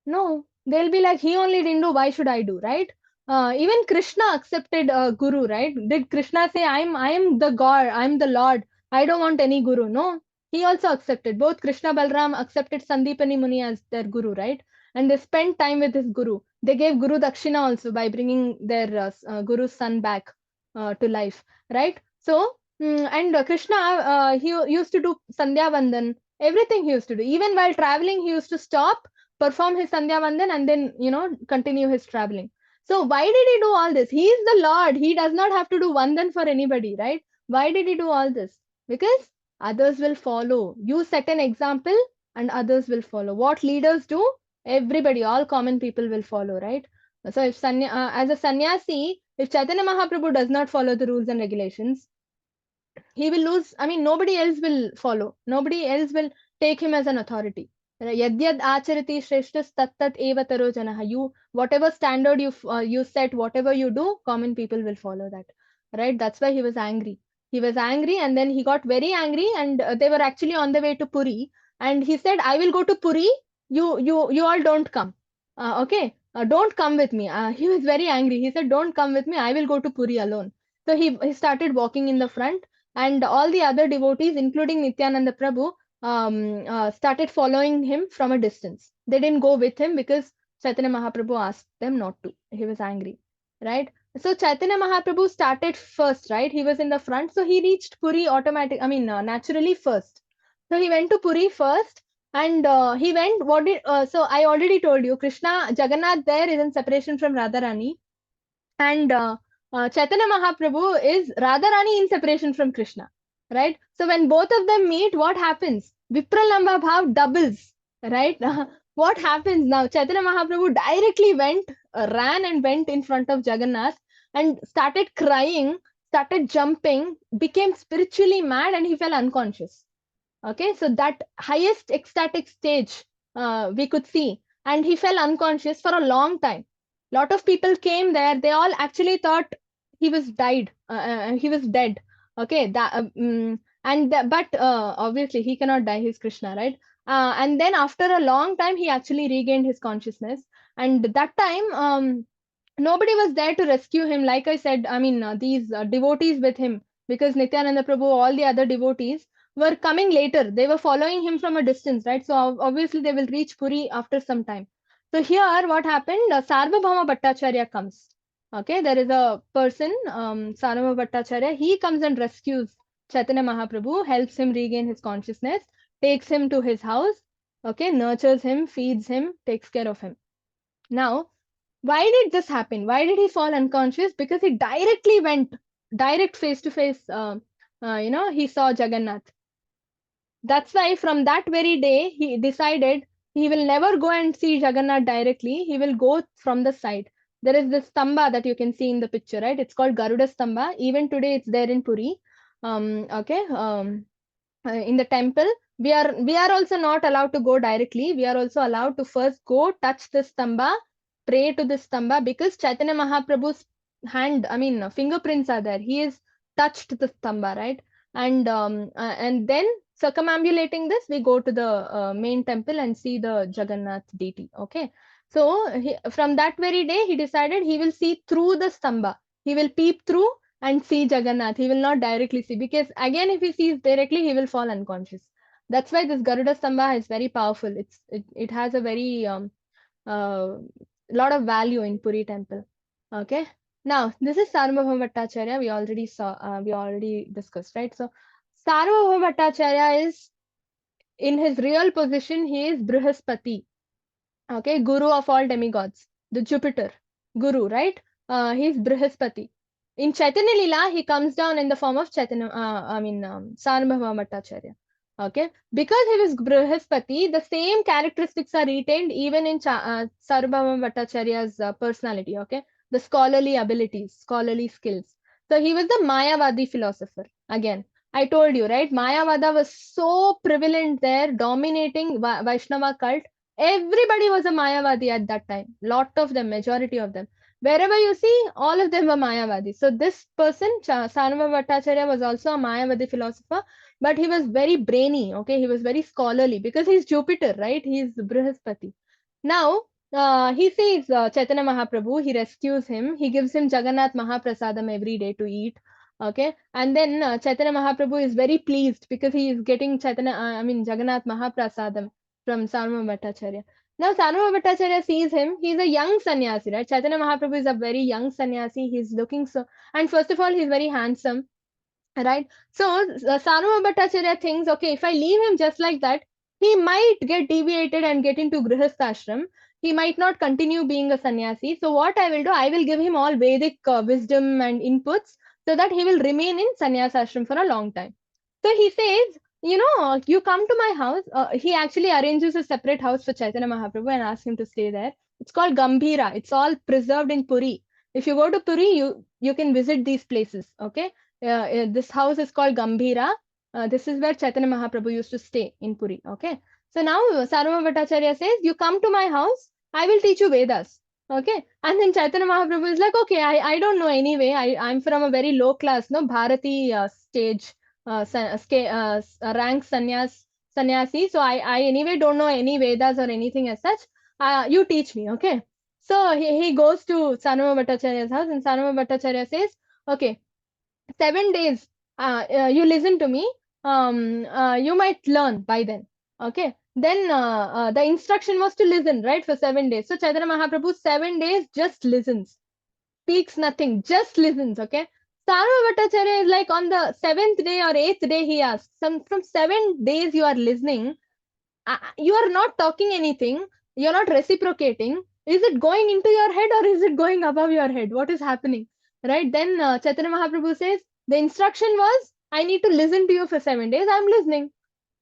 A: No, they'll be like, he only didn't do, why should I do, right? Even Krishna accepted Guru, right? Did Krishna say, I am the God, I'm the Lord, I don't want any Guru? No, he also accepted. Both Krishna Balram accepted Sandipani Muni as their Guru, right? And they spent time with his Guru. They gave Guru Dakshina also by bringing their Guru's son back to life, right? So, and Krishna, he used to do Sandhya Vandan, everything he used to do. Even while traveling, he used to stop, perform his Sandhya Vandan, and then, continue his traveling. So why did he do all this? He is the Lord. He does not have to do Vandan for anybody, right? Why did he do all this? Because others will follow. You set an example and others will follow. What leaders do, everybody, all common people will follow, right? So if as a sannyasi, if Chaitanya Mahaprabhu does not follow the rules and regulations, he will lose. I mean, nobody else will follow. Nobody else will take him as an authority. Yadyad acharati shreshtas tattat eva taro janaha. You, whatever standard you set, whatever you do, common people will follow that. Right? That's why he was angry. He was angry, and then he got very angry, and they were actually on the way to Puri, and he said, "I will go to Puri. You all don't come. Okay, don't come with me." He was very angry. He said, "Don't come with me. I will go to Puri alone." So he started walking in the front, and all the other devotees, including Nityananda Prabhu, started following him from a distance. They didn't go with him because Chaitanya Mahaprabhu asked them not to. He was angry, right? So Chaitanya Mahaprabhu started first, right? He was in the front, so he reached Puri naturally first. So he went to Puri first, and he went. What did? So I already told you, Krishna Jagannath there is in separation from Radharani, and Chaitanya Mahaprabhu is Radharani in separation from Krishna, right? So when both of them meet, what happens? Vipralamba Bhav doubles, right? What happens now? Chaitanya Mahaprabhu directly ran and went in front of Jagannath and started crying, started jumping, became spiritually mad, and he fell unconscious. Okay, so that highest ecstatic stage we could see, and he fell unconscious for a long time. Lot of people came there. They all actually thought he was died. He was dead. Okay, but obviously he cannot die. He's Krishna, right? And then after a long time, he actually regained his consciousness. And that time, nobody was there to rescue him. Like I said, I mean, these devotees with him, because Nityananda Prabhu, all the other devotees were coming later. They were following him from a distance, right? So obviously they will reach Puri after some time. So here, what happened? Sarvabhauma Bhattacharya comes. Okay, there is a person, Sarvabhauma Bhattacharya. He comes and rescues Chaitanya Mahaprabhu, helps him regain his consciousness, takes him to his house. Okay, nurtures him, feeds him, takes care of him. Now, why did this happen? Why did he fall unconscious? Because he directly went direct face to face. He saw Jagannath. That's why from that very day, he decided he will never go and see Jagannath directly. He will go from the side. There is this stamba that you can see in the picture, right? It's called Garuda Stamba. Even today, it's there in Puri. In the temple, we are also not allowed to go directly. We are also allowed to first go touch the stamba, pray to the stamba, because Chaitanya Mahaprabhu's fingerprints are there. He is touched the stamba, right? And then circumambulating this, we go to the main temple and see the Jagannath deity. Okay. So from that very day, he decided he will see through the stamba. He will peep through and see Jagannath. He will not directly see, because again, if he sees directly, he will fall unconscious. That's why this Garuda Stamba is very powerful. It has a very uh, lot of value in Puri temple. Okay. Now this is Sarvabhauma Bhattacharya. We already discussed, right? So Sarvabhauma Bhattacharya is, in his real position, he is Brihaspati. Okay, Guru of all demigods, the Jupiter Guru, right? He's Brihaspati. In Chaitanya Lila, he comes down in the form of Sarvabhauma Bhattacharya. Okay, because he was Brihaspati, the same characteristics are retained even in Sarvabhauma Bhattacharya's personality. Okay, the scholarly abilities, scholarly skills. So he was the Mayavadi philosopher. Again, I told you, right? Mayavada was so prevalent there, dominating Vaishnava cult. Everybody was a Mayavadi at that time. Lot of them, majority of them. Wherever you see, all of them were Mayavadi. So this person, Sarvabhauma Bhattacharya, was also a Mayavadi philosopher, but he was very brainy. Okay, he was very scholarly because he's Jupiter, right? He's Brihaspati. Now, he sees Chaitanya Mahaprabhu. He rescues him. He gives him Jagannath Mahaprasadam every day to eat. Okay, and then Chaitanya Mahaprabhu is very pleased because he is getting Jagannath Mahaprasadam from Sarvabhauma Bhattacharya. Now Sarvabhauma Bhattacharya sees him. He's a young sannyasi, right? Chaitanya Mahaprabhu is a very young sannyasi. He's looking so, and first of all, he's very handsome, right? So Sarvabhauma Bhattacharya thinks, okay, if I leave him just like that, he might get deviated and get into Grihastha. He might not continue being a sannyasi. So what I will do, I will give him all Vedic wisdom and inputs so that he will remain in sannyasa ashram for a long time. So he says, you come to my house. He actually arranges a separate house for Chaitanya Mahaprabhu and asks him to stay there. It's called Gambhira. It's all preserved in Puri. If you go to Puri, you can visit these places. Okay, this house is called Gambhira. This is where Chaitanya Mahaprabhu used to stay in Puri. Okay, so now Sarvabhauma Bhattacharya says, you come to my house, I will teach you Vedas. Okay, and then Chaitanya Mahaprabhu is like, okay, I don't know anyway. I'm from a very low class, no, Bharati stage rank sannyasi. So I anyway don't know any Vedas or anything as such. You teach me, okay? So he goes to Sarvabhauma Bhattacharya's house, and Sarvabhauma Bhattacharya says, okay, 7 days, you listen to me. You might learn by then, okay? Then the instruction was to listen, right, for 7 days. So Chaitanya Mahaprabhu 7 days just listens, speaks nothing, just listens, okay? Sarvabhauma Bhattacharya is like, on the 7th day or 8th day, he asks, from 7 days you are listening, you are not talking anything, you're not reciprocating. Is it going into your head or is it going above your head? What is happening? Right? Then Chaitanya Mahaprabhu says, the instruction was, I need to listen to you for 7 days. I'm listening.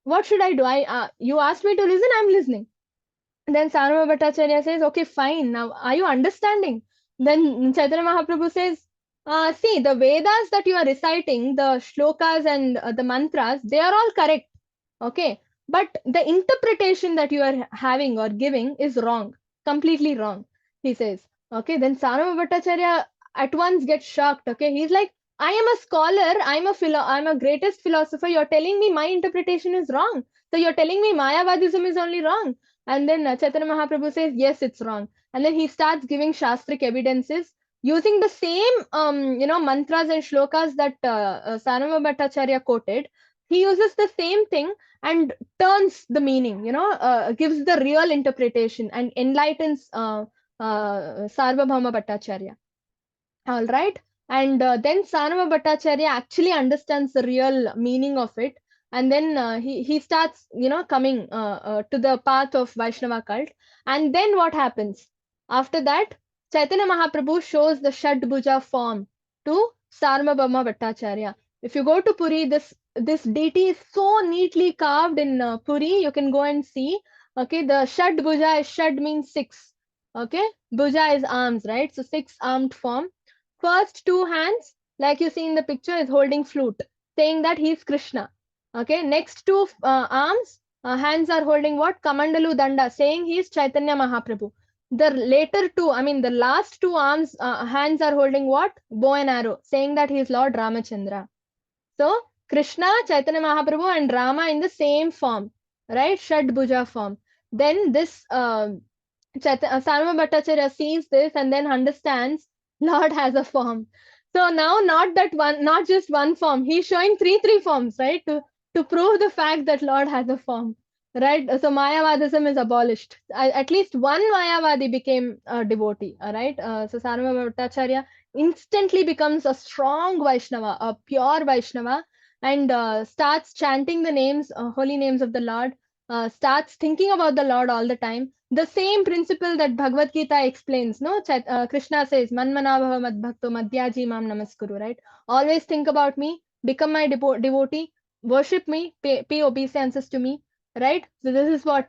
A: What should I do? You asked me to listen, I'm listening. Then Sarvabhauma Bhattacharya says, okay, fine. Now, are you understanding? Then Chaitanya Mahaprabhu says, see, the Vedas that you are reciting, the shlokas and the mantras, they are all correct. Okay. But the interpretation that you are having or giving is wrong. Completely wrong, he says. Okay. Then Sarvabhauma Bhattacharya at once gets shocked. Okay. He's like, I am a scholar. I'm a greatest philosopher. You're telling me my interpretation is wrong. So you're telling me Mayavadism is only wrong. And then Chaitanya Mahaprabhu says, yes, it's wrong. And then he starts giving shastric evidences using the same, mantras and shlokas that Sarvabhauma Bhattacharya quoted. He uses the same thing and turns the meaning, gives the real interpretation and enlightens Sarvabhauma Bhattacharya. All right. And then Sarvabhauma Bhattacharya actually understands the real meaning of it. And then he starts, coming to the path of Vaishnava cult. And then what happens? After that, Chaitanya Mahaprabhu shows the Shadbhuja form to Sarvabhauma Bhattacharya. If you go to Puri, this deity is so neatly carved in Puri. You can go and see. Okay, the Shadbhuja, Shad means 6. Okay, Bhuja is arms, right? So 6-armed form. First 2 hands, like you see in the picture, is holding flute, saying that he is Krishna. Okay, next 2 arms, hands are holding what? Kamandalu danda, saying he is Chaitanya Mahaprabhu. The the last 2 arms, hands are holding what? Bow and arrow, saying that he is Lord Ramachandra. So Krishna, Chaitanya Mahaprabhu, and Rama in the same form, right? Shadbhuja form. Then this Sarva Bhattacharya sees this and then understands Lord has a form. So now not just one form. He's showing three forms, right? To prove the fact that Lord has a form, right? So Mayavadism is abolished. At least one Mayavadi became a devotee, right? So Sarva Bhattacharya instantly becomes a strong Vaishnava, a pure Vaishnava, and starts chanting the names, holy names of the Lord, starts thinking about the Lord all the time. The same principle that Bhagavad Gita explains, no? Krishna says, Manmanabhava madbhakto madhyaji mam namaskuru, right? Always think about me, become my devotee, worship me, pay obeisances to me, right? So this is what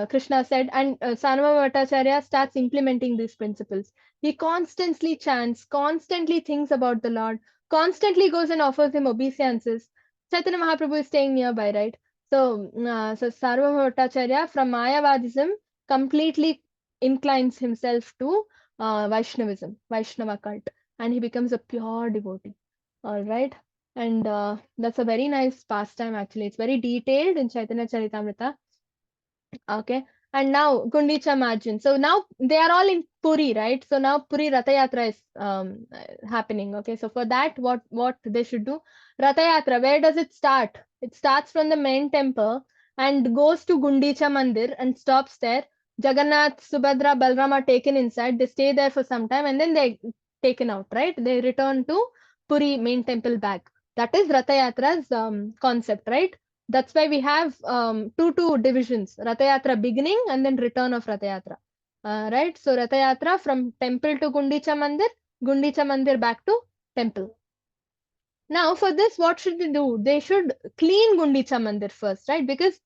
A: Krishna said, and Sarva Bhattacharya starts implementing these principles. He constantly chants, constantly thinks about the Lord, constantly goes and offers him obeisances. Chaitanya Mahaprabhu is staying nearby, right? So Sarva Bhattacharya from Mayavadism completely inclines himself to Vaishnavism, Vaishnava cult, and he becomes a pure devotee. All right. And that's a very nice pastime, actually. It's very detailed in Chaitanya Charitamrita. Okay. And now Gundicha Margin. So now they are all in Puri, right? So now Puri Ratha Yatra is happening. Okay. So for that, what they should do? Ratha Yatra, where does it start? It starts from the main temple and goes to Gundicha Mandir and stops there. Jagannath, Subhadra, Balram are taken inside. They stay there for some time and then they taken out, right? They return to Puri main temple back. That is Ratha Yatra's concept, right? That's why we have two divisions: Ratha Yatra beginning and then return of Ratha Yatra. Right? So Ratha Yatra from temple to Gundicha Mandir, Gundicha Mandir back to temple. Now for this, what should they do? They should clean Gundicha Mandir first, right? Because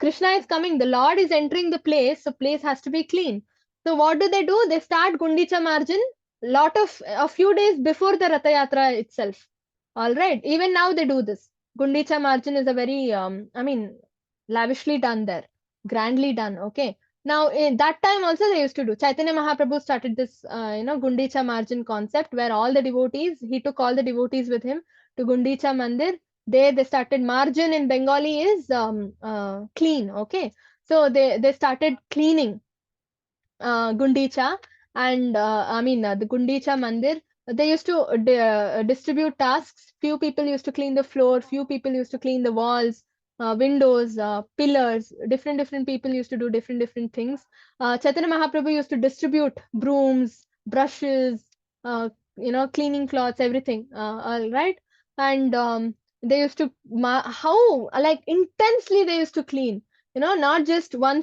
A: Krishna is coming, the Lord is entering the place, so place has to be clean. So what do? They start Gundicha Margin a few days before the Ratha Yatra itself. All right. Even now they do this. Gundicha Margin is a very, lavishly done there, grandly done. Okay. Now in that time also they used to do. Chaitanya Mahaprabhu started this, Gundicha Margin concept where he took all the devotees with him to Gundicha Mandir. There they started. Margin in Bengali is clean. Okay. So they started cleaning Gundicha, and the Gundicha Mandir. They used to distribute tasks. Few people used to clean the floor, few people used to clean the walls, windows, pillars. Different people used to do different things. Chaitanya Mahaprabhu used to distribute brooms, brushes, cleaning cloths, everything. All right, and they used to how like intensely they used to clean. Not just one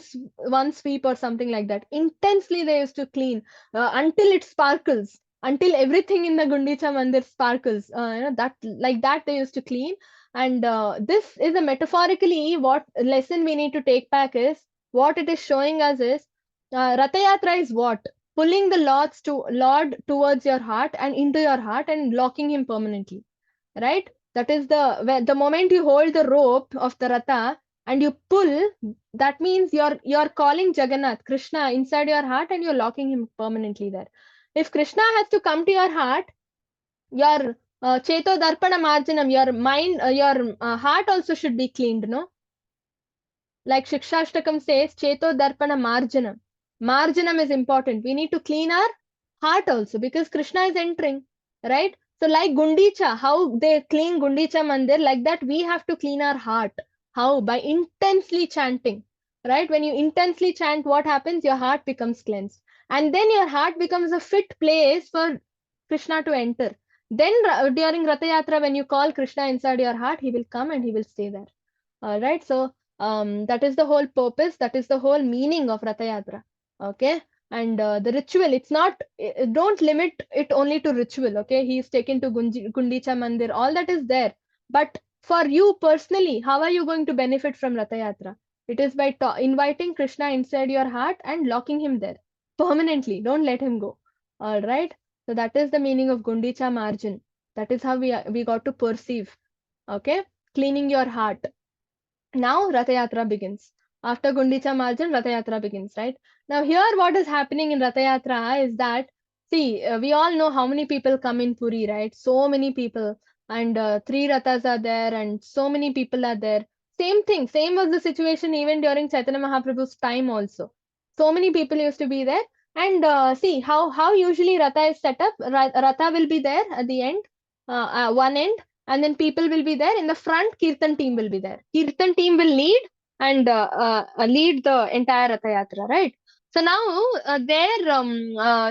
A: sweep or something like that. Intensely they used to clean until it sparkles, until everything in the Gundicha Mandir sparkles. That like that they used to clean. And this is a metaphorically what lesson we need to take back is what it is showing us is Ratha Yatra is what? Pulling the Lord towards your heart and into your heart and locking him permanently, right? That is the moment you hold the rope of the Ratha and you pull, that means you're calling Jagannath, Krishna, inside your heart and you're locking him permanently there. If Krishna has to come to your heart, your Cheto Darpana Marjanam, your mind, your heart also should be cleaned, no? Like Shikshashtakam says, Cheto Darpana Marjanam. Marjanam is important. We need to clean our heart also because Krishna is entering, right? So like Gundicha, how they clean Gundicha Mandir, like that we have to clean our heart. How? By intensely chanting, right? When you intensely chant, what happens? Your heart becomes cleansed. And then your heart becomes a fit place for Krishna to enter. Then during Ratha Yatra, when you call Krishna inside your heart, he will come and he will stay there. All right. So that is the whole purpose. That is the whole meaning of Ratha Yatra. Okay. And the ritual, it's not, don't limit it only to ritual. Okay. He is taken to Gundicha Mandir. All that is there. But for you personally, how are you going to benefit from Ratha Yatra? It is by inviting Krishna inside your heart and locking him there permanently. Don't let him go. All right. So that is the meaning of Gundicha Margin. That is how we got to perceive. Okay. Cleaning your heart. Now Ratha Yatra begins. After Gundicha Marjan, Ratha Yatra begins, right? Now here what is happening in Ratha Yatra is that, see, we all know how many people come in Puri, right? So many people. and 3 rathas are there, and so many people are there. Same thing, same was the situation even during Chaitanya Mahaprabhu's time also. So many people used to be there. And see how usually ratha is set up. Ratha will be there at the end, one end, and then people will be there in the front. Kirtan team will be there. Kirtan team will lead and lead the entire Ratha Yatra, right? So now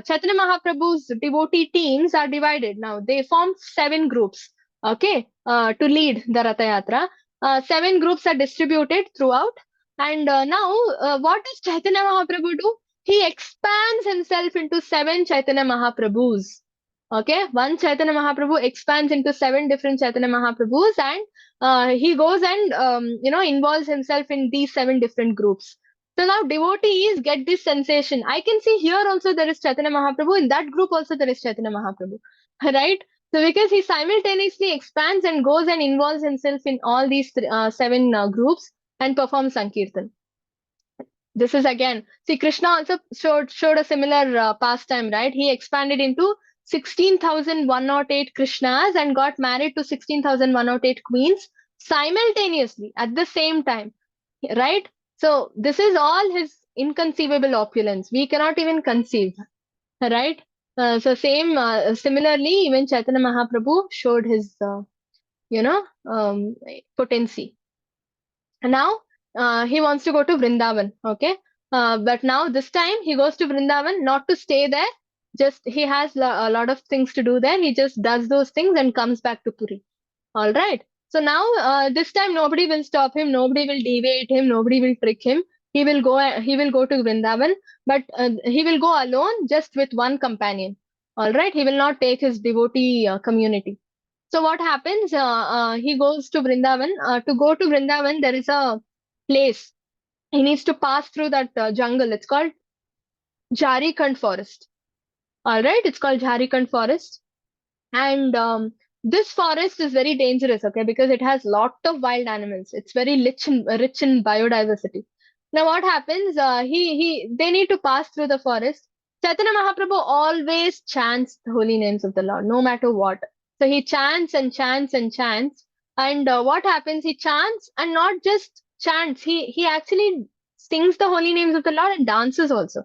A: Chaitanya Mahaprabhu's devotee teams are divided. Now they form 7 groups, okay, to lead the Ratha Yatra. 7 groups are distributed throughout. And now, what does Chaitanya Mahaprabhu do? He expands himself into 7 Chaitanya Mahaprabhus. Okay, one Chaitanya Mahaprabhu expands into 7 different Chaitanya Mahaprabhus, and he goes and involves himself in these 7 different groups. So now devotees get this sensation. I can see here also there is Chaitanya Mahaprabhu. In that group also there is Chaitanya Mahaprabhu, right? So because he simultaneously expands and goes and involves himself in all these 7 groups and performs Sankirtan. This is again, see, Krishna also showed a similar pastime, right? He expanded into 16,108 Krishnas and got married to 16,108 queens simultaneously at the same time, right? So this is all his inconceivable opulence. We cannot even conceive, right? Similarly, even Chaitanya Mahaprabhu showed his, potency. And now he wants to go to Vrindavan, okay? But now this time he goes to Vrindavan not to stay there. Just he has a lot of things to do there. He just does those things and comes back to Puri. All right. So now this time nobody will stop him. Nobody will deviate him. Nobody will trick him. He will go. He will go to Vrindavan, but he will go alone, just with one companion. All right. He will not take his devotee community. So what happens? He goes to Vrindavan. To go to Vrindavan, there is a place. He needs to pass through that jungle. It's called Jharikand Forest. All right, it's called Jharikand Forest, and this forest is very dangerous. Okay, because it has lot of wild animals. It's very rich in biodiversity. Now, what happens? They need to pass through the forest. Chaitanya Mahaprabhu always chants the holy names of the Lord, no matter what. So he chants and chants and chants. And what happens? He chants and not just chants. He actually sings the holy names of the Lord and dances also.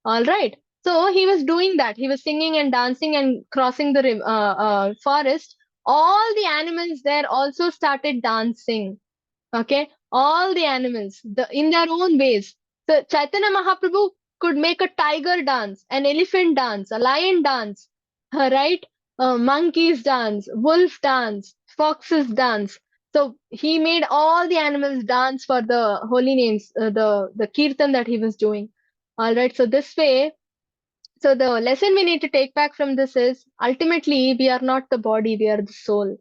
A: All right. So he was doing that. He was singing and dancing and crossing the forest. All the animals there also started dancing. Okay, all the animals, in their own ways. So Chaitanya Mahaprabhu could make a tiger dance, an elephant dance, a lion dance, right? Monkeys dance, wolf dance, foxes dance. So he made all the animals dance for the holy names, the kirtan that he was doing. All right. So this way, so the lesson we need to take back from this is ultimately we are not the body, we are the soul.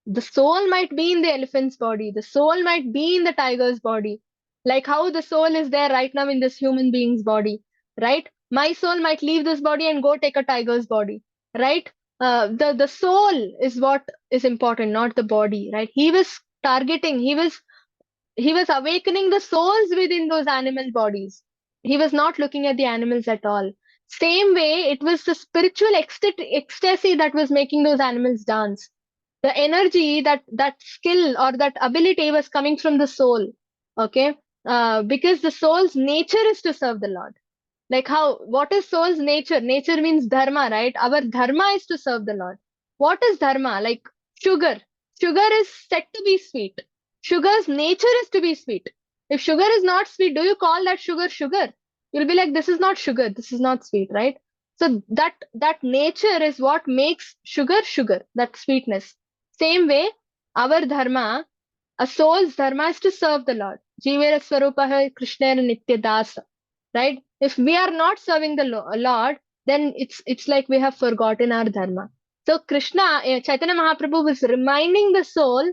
A: The soul might be in the elephant's body, the soul might be in the tiger's body, like how the soul is there right now in this human being's body, right? My soul might leave this body and go take a tiger's body, right? The soul is what is important, not the body, right? He was targeting, he was awakening the souls within those animal bodies. He was not looking at the animals at all. Same way, it was the spiritual ecstasy that was making those animals dance. The energy, that skill or that ability was coming from the soul. Okay, because the soul's nature is to serve the Lord. Like how, what is soul's nature? Nature means dharma, right? Our dharma is to serve the Lord. What is dharma? Like sugar. Sugar is said to be sweet. Sugar's nature is to be sweet. If sugar is not sweet, do you call that sugar sugar? You'll be like, this is not sugar, this is not sweet, right? So that nature is what makes sugar sugar, that sweetness. Same way, our dharma, a soul's dharma is to serve the Lord. Jivera Swarupaha Krishna Nitya Dasa, right? If we are not serving the Lord, then it's like we have forgotten our dharma. So Krishna, Chaitanya Mahaprabhu was reminding the soul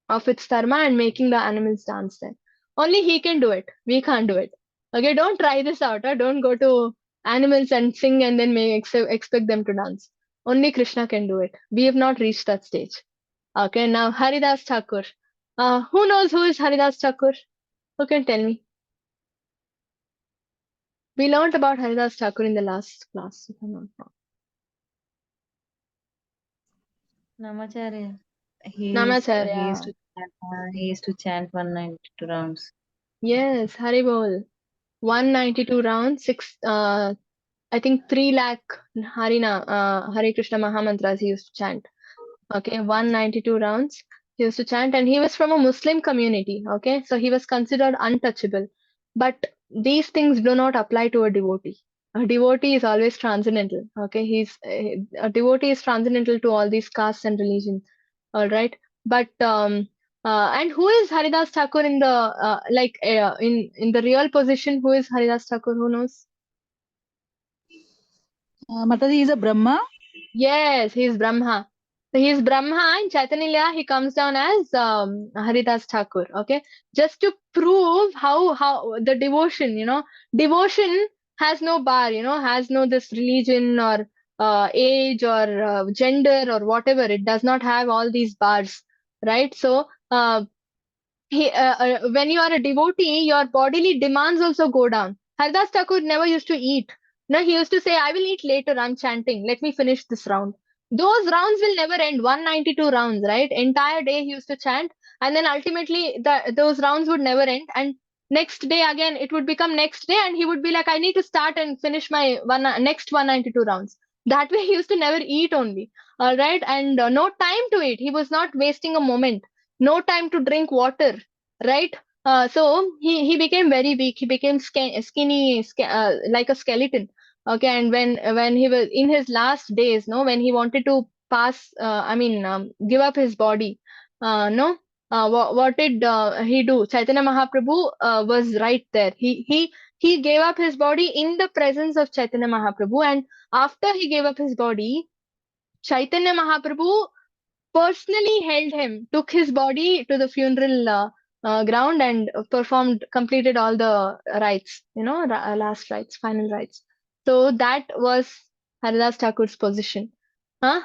A: of its dharma and making the animals dance there. Only he can do it. We can't do it. Okay, don't try this out. Don't go to animals and sing and then expect them to dance. Only Krishna can do it. We have not reached that stage. Okay, now Haridas Thakur. Who knows who is Haridas Thakur? Who can tell me? We learned about Haridas Thakur in the last class, if I'm not wrong.
D: Namacharya.
A: Namacharya.
D: He used to chant 192 rounds.
A: Yes, Haribol. 192 rounds, I think 3 lakh Hare Krishna Mahamantras he used to chant. Okay, 192 rounds he used to chant, and he was from a Muslim community. Okay, so he was considered untouchable. But these things do not apply to a devotee. A devotee is always transcendental. Okay, a devotee is transcendental to all these castes and religions. All right, but and who is Haridas Thakur in the in the real position? Who is Haridas Thakur? Who knows?
D: Mataji is a Brahma.
A: Yes, he is Brahma. So he is Brahma in Chaitanya Leela. He comes down as Haridas Thakur. Okay, just to prove how the devotion, devotion has no bar, has no this religion or age or gender or whatever. It does not have all these bars, right? So when you are a devotee, your bodily demands also go down. Haridas Thakur never used to eat. No, he used to say, I will eat later, I'm chanting. Let me finish this round. Those rounds will never end. 192 rounds, right? Entire day he used to chant. And then ultimately, those rounds would never end. And next day again, it would become next day. And he would be like, I need to start and finish my next 192 rounds. That way, he used to never eat only. All right. And no time to eat. He was not wasting a moment. No time to drink water, right? So he became very weak. He became skinny, like a skeleton. Okay, and when he was in his last days, no, when he wanted to give up his body, no, what did he do? Chaitanya Mahaprabhu was right there. He gave up his body in the presence of Chaitanya Mahaprabhu, and after he gave up his body, Chaitanya Mahaprabhu personally held him, took his body to the funeral ground, and completed all the rites, last rites, final rites. So that was Haridas Thakur's position. Huh?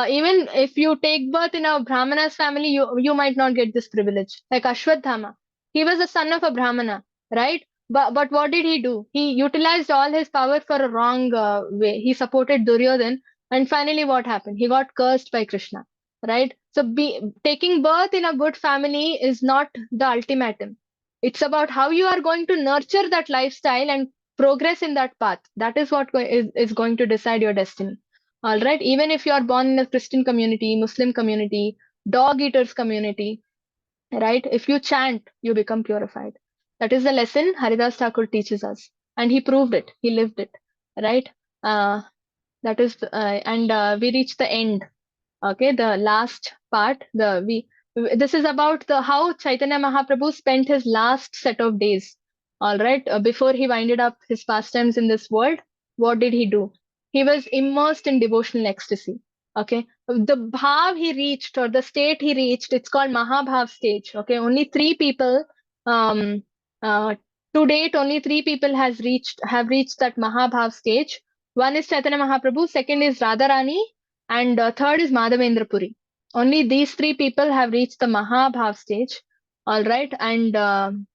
A: Even if you take birth in a Brahmana's family, you might not get this privilege. Like Ashwadhama, he was a son of a Brahmana, right? But what did he do? He utilized all his power for a wrong way. He supported Duryodhan, and finally, what happened? He got cursed by Krishna, right? So taking birth in a good family is not the ultimatum. It's about how you are going to nurture that lifestyle and progress in that path. That is what is going to decide your destiny. All right. Even if you are born in a Christian community, Muslim community, dog eaters community, right? If you chant, you become purified. That is the lesson Haridas Thakur teaches us, and he proved it. He lived it, right? That is, and we reach the end. Okay, the last part. This is about the how Chaitanya Mahaprabhu spent his last set of days. All right, before he winded up his pastimes in this world, what did he do? He was immersed in devotional ecstasy. Okay, the bhav he reached, or the state he reached, it's called Mahabhav Stage. Okay, only 3 people, um, uh, to date, only 3 people have reached that Mahabhav stage. One is Chaitanya Mahaprabhu, second is Radharani, and third is Madhavendra Puri. Only these 3 people have reached the Mahabhav stage. All right. And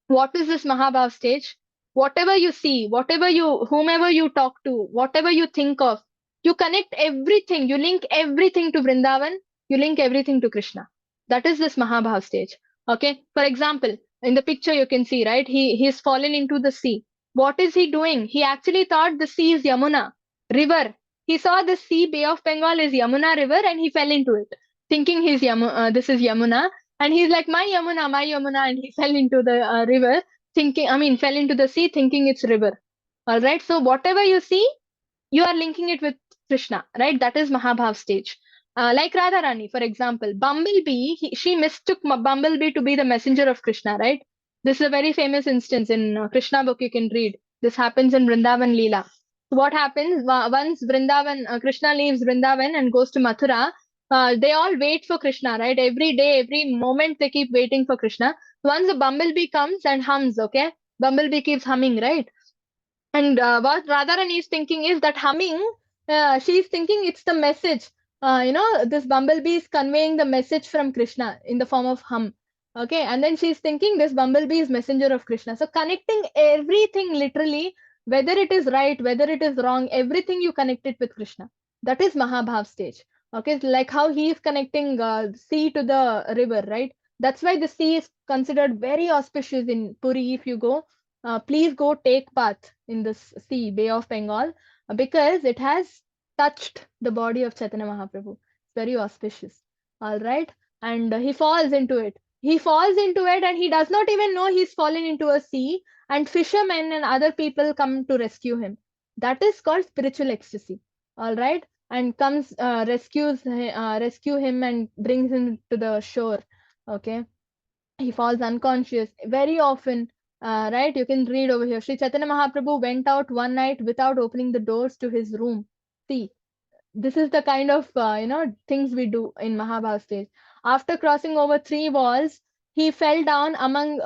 A: what is this Mahabhav stage? Whatever you see, whomever you talk to, whatever you think of, you connect everything, you link everything to Vrindavan, you link everything to Krishna. That is this Mahabhav stage. Okay. For example, in the picture you can see, right? He's fallen into the sea. What is he doing? He actually thought the sea is Yamuna, river. He saw the sea, Bay of Bengal is Yamuna river, and he fell into it, thinking this is Yamuna. And he's like, my Yamuna, and he fell into the river, fell into the sea, thinking it's river. All right. So whatever you see, you are linking it with Krishna, right? That is Mahabhav stage. Like Radharani, for example, Bumblebee, she mistook Bumblebee to be the messenger of Krishna, right? This is a very famous instance in Krishna book you can read. This happens in Vrindavan Leela. So what happens once Krishna leaves Vrindavan and goes to Mathura, they all wait for Krishna, right? Every day, every moment they keep waiting for Krishna. Once the bumblebee comes and hums, okay? Bumblebee keeps humming, right? And what Radharani is thinking is that humming, she's thinking it's the message. This bumblebee is conveying the message from Krishna in the form of hum. Okay, and then she's thinking this bumblebee is messenger of Krishna. So connecting everything literally, whether it is right, whether it is wrong, everything you connect it with Krishna. That is Mahabhav stage. Okay, like how he is connecting sea to the river, right? That's why the sea is considered very auspicious in Puri. If you go, please go take bath in this sea, Bay of Bengal, because it has touched the body of Chaitanya Mahaprabhu. It's very auspicious. All right, and he falls into it. He falls into it, and he does not even know he's fallen into a sea. And fishermen and other people come to rescue him. That is called spiritual ecstasy. All right, and comes rescue him and brings him to the shore. Okay, he falls unconscious very often. Right, you can read over here. Sri Chaitanya Mahaprabhu went out one night without opening the doors to his room. See, this is the kind of things we do in Mahabhav Stage. After crossing over three walls, he fell down among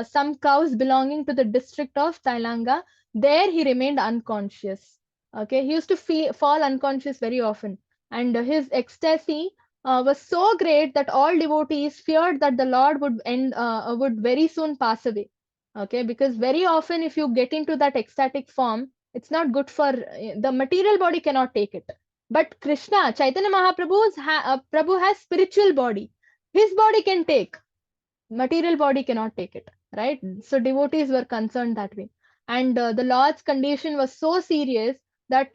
A: some cows belonging to the district of Tailanga. There he remained unconscious. Okay, he used to fall unconscious very often, and his ecstasy was so great that all devotees feared that the Lord would very soon pass away. Okay, because very often if you get into that ecstatic form, it's not good for the material body cannot take it, but Krishna, Chaitanya Prabhu has spiritual body. His body can take, material body cannot take it, right? So devotees were concerned that way. And the Lord's condition was so serious that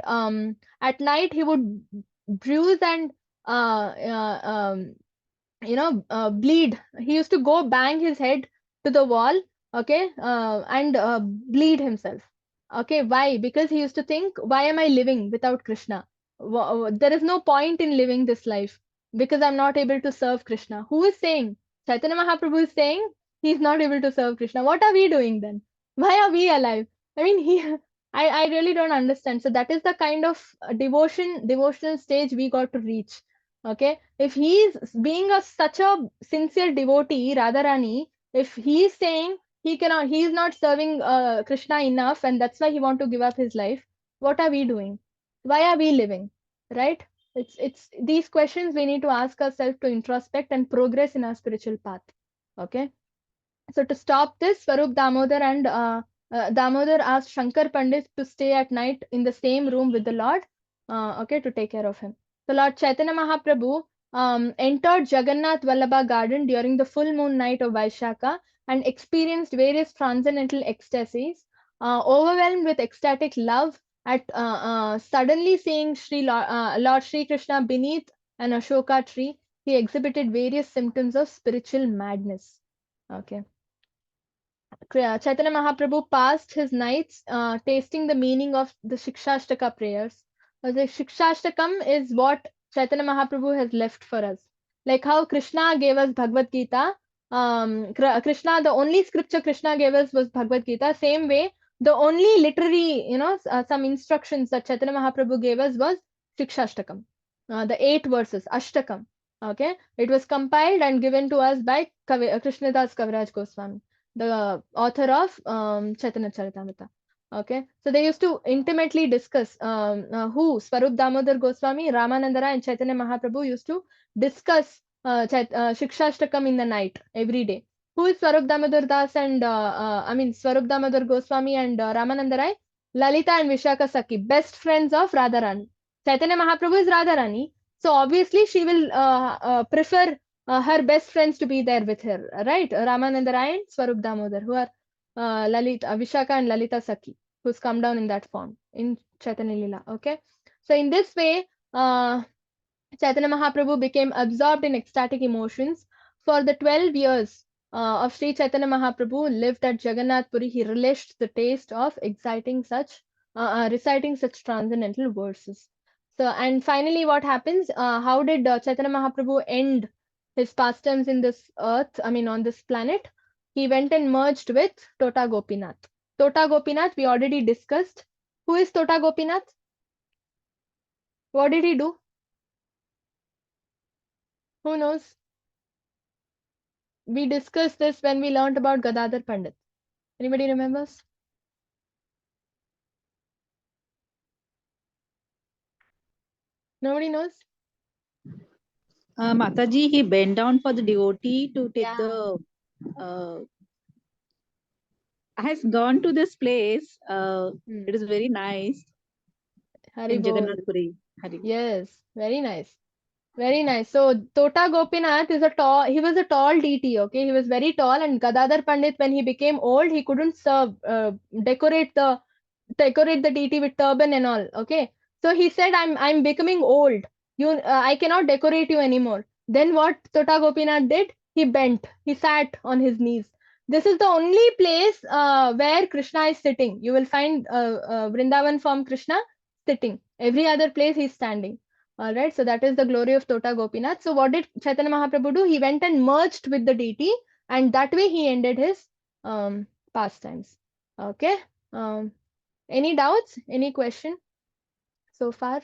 A: at night he would bruise and uh, uh, um, bleed. He used to go bang his head to the wall, okay, and bleed himself. Okay, why? Because he used to think, why am I living without Krishna? There is no point in living this life because I'm not able to serve Krishna. Who is saying? Chaitanya Mahaprabhu is saying he's not able to serve Krishna. What are we doing then? Why are we alive? I mean, I really don't understand. So that is the kind of devotional stage we got to reach. Okay, if he is being such a sincere devotee, Radharani, if he is saying he is not serving Krishna enough, and that's why he want to give up his life, what are we doing? Why are we living? Right? It's these questions we need to ask ourselves to introspect and progress in our spiritual path. Okay. So to stop this, Swarup Damodar and Damodar asked Shankar Pandit to stay at night in the same room with the Lord, okay, to take care of him. So Lord Chaitanya Mahaprabhu entered Jagannath Vallabha garden during the full moon night of Vaishaka and experienced various transcendental ecstasies. Overwhelmed with ecstatic love at suddenly seeing Lord Sri Krishna beneath an Ashoka tree, he exhibited various symptoms of spiritual madness. Okay. Chaitanya Mahaprabhu passed his nights tasting the meaning of the Shikshashtaka prayers. The Shikshashtakam is what Chaitanya Mahaprabhu has left for us. Like how Krishna gave us Bhagavad Gita, Krishna, the only scripture Krishna gave us was Bhagavad Gita. Same way, the only literary, some instructions that Chaitanya Mahaprabhu gave us was Shikshashtakam, the 8 verses, Ashtakam. Okay, it was compiled and given to us by Krishnadas Kaviraj Goswami, the author of Chaitanya Charitamrita. Okay, so they used to intimately discuss who Swarup Damodar Goswami, Ramanandara, and Chaitanya Mahaprabhu used to discuss Shikshashtakam in the night every day. Who is Swarup Damodar Das and Swarup Damodar Goswami and Ramanandarai? Lalita and Vishaka Saki, best friends of Radharani. Chaitanya Mahaprabhu is Radharani, so obviously she will prefer her best friends to be there with her, right? Ramananda Rai and Swarup Damodar, who are Vishaka and Lalita Saki, who's come down in that form in Chaitanya Lila. Okay, so in this way, Chaitanya Mahaprabhu became absorbed in ecstatic emotions. For the 12 years of Sri Chaitanya Mahaprabhu lived at Jagannath Puri, he relished the taste of reciting such transcendental verses. So, and finally, what happens? How did Chaitanya Mahaprabhu end his pastimes in this earth? I mean, on this planet, he went and merged with Tota Gopinath. Tota Gopinath, we already discussed. Who is Tota Gopinath? What did he do? Who knows? We discussed this when we learned about Gadadhar Pandit. Anybody remembers? Nobody knows?
D: Mataji, he bent down for the devotee to take
A: Yeah.
D: the. Has gone to this place. It is very nice.
A: Hari
D: In
A: Bol.
D: Jagannath Puri. Hari.
A: Yes, very nice. Very nice. So Tota Gopinath is he was a tall deity, okay? He was very tall, and Gadadhar Pandit, when he became old, he couldn't decorate the deity with turban and all, okay? So he said, I'm becoming old. I cannot decorate you anymore. Then what Tota Gopinath did? He bent. He sat on his knees. This is the only place where Krishna is sitting. You will find Vrindavan form Krishna sitting. Every other place he's standing. All right, so that is the glory of Tota Gopinath. So what did Chaitanya Mahaprabhu do? He went and merged with the deity, and that way he ended his pastimes. Okay. Um, any doubts? Any question so far?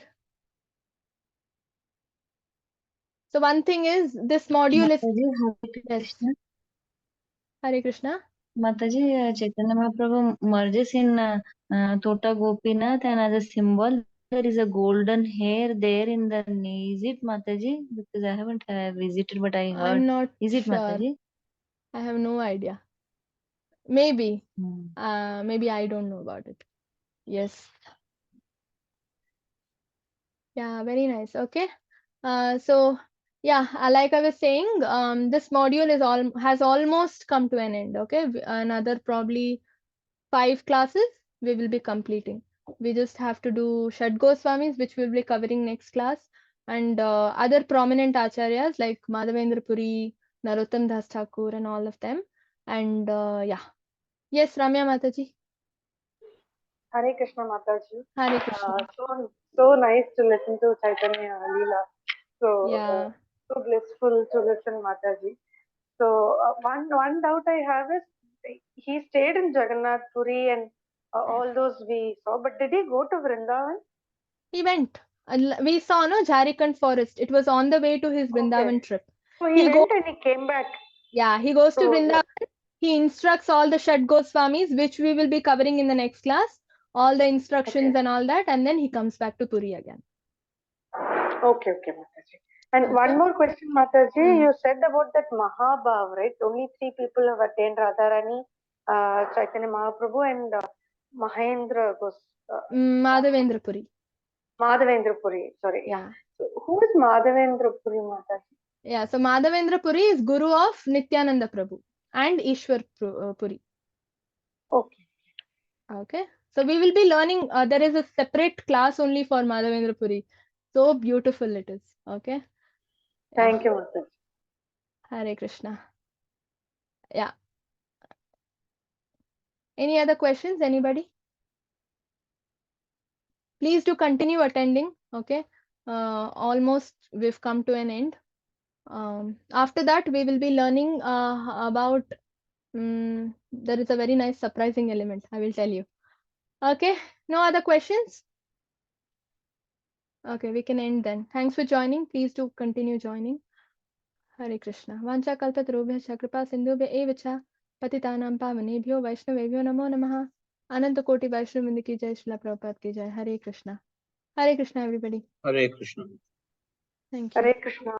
A: So one thing is this module is
E: Mataji, Hare
A: yes.
E: Krishna.
A: Hare Krishna.
E: Mataji, Chaitanya Mahaprabhu merges in Tota Gopinath, and as a symbol, there is a golden hair there in the knee. Is it Mataji? Because I haven't visited, but I heard.
A: I'm not
E: Is it
A: sure.
E: Mataji?
A: I have no idea. Maybe.
E: Hmm.
A: Maybe I don't know about it. Yes. Yeah, very nice. Okay. So yeah, like I was saying, this module has almost come to an end. Okay, another probably 5 classes we will be completing. We just have to do Shad Goswamis, which we'll be covering next class, and other prominent acharyas like Madhavendra Puri, Narottam Das Thakur, and all of them. And yeah, yes, Ramya Mataji.
C: Hare Krishna Mataji.
A: Hare Krishna.
C: So nice to listen to Chaitanya Lila. So
A: Yeah.
C: so blissful to listen, Mataji. So one doubt I have is he stayed in Jagannath Puri and all those we saw, but did he go to Vrindavan?
A: He went. We saw no Jharkhand forest. It was on the way to his
C: Okay.
A: Vrindavan trip.
C: So he
A: He
C: went
A: goes.
C: and he came back.
A: Yeah, he goes to
C: So
A: Vrindavan. He instructs all the Shad Goswamis, which we will be covering in the next class. All the instructions
C: okay,
A: and all that, and then he comes back to Puri again.
C: okay, Mataji. And
A: Okay.
C: one more question, Mataji.
A: Hmm.
C: You said about that Mahabhav, right? Only 3 people have attained Radharani, Chaitanya Mahaprabhu, and Mahendra
A: Madhavendra Puri.
C: Madhavendra Puri. Sorry.
A: Yeah.
C: So who is Madhavendra Puri, Mataji?
A: Yeah. So Madhavendra Puri is Guru of Nityananda Prabhu and Ishwar Puri.
C: Okay.
A: Okay. So we will be learning. There is a separate class only for Madhavendra Puri. So beautiful it is. Okay. Yeah.
C: Thank you, Mataji.
A: Hare Krishna. Yeah. Any other questions? Anybody? Please do continue attending. Okay. Almost we've come to an end. After that, we will be learning about. There is a very nice surprising element. I will tell you. Okay. No other questions? Okay, we can end then. Thanks for joining. Please do continue joining. Hare Krishna. Vancha kalpatarubhya kripa sindhubhya eva cha patitanam pavanebhyo vaishnavebhyo namo namaha. Ananta Koti Vaishnav ki jai, Srila Prabhupada ki jai. Hare Krishna. Hare Krishna, everybody.
F: Hare Krishna.
A: Thank you.
C: Hare Krishna.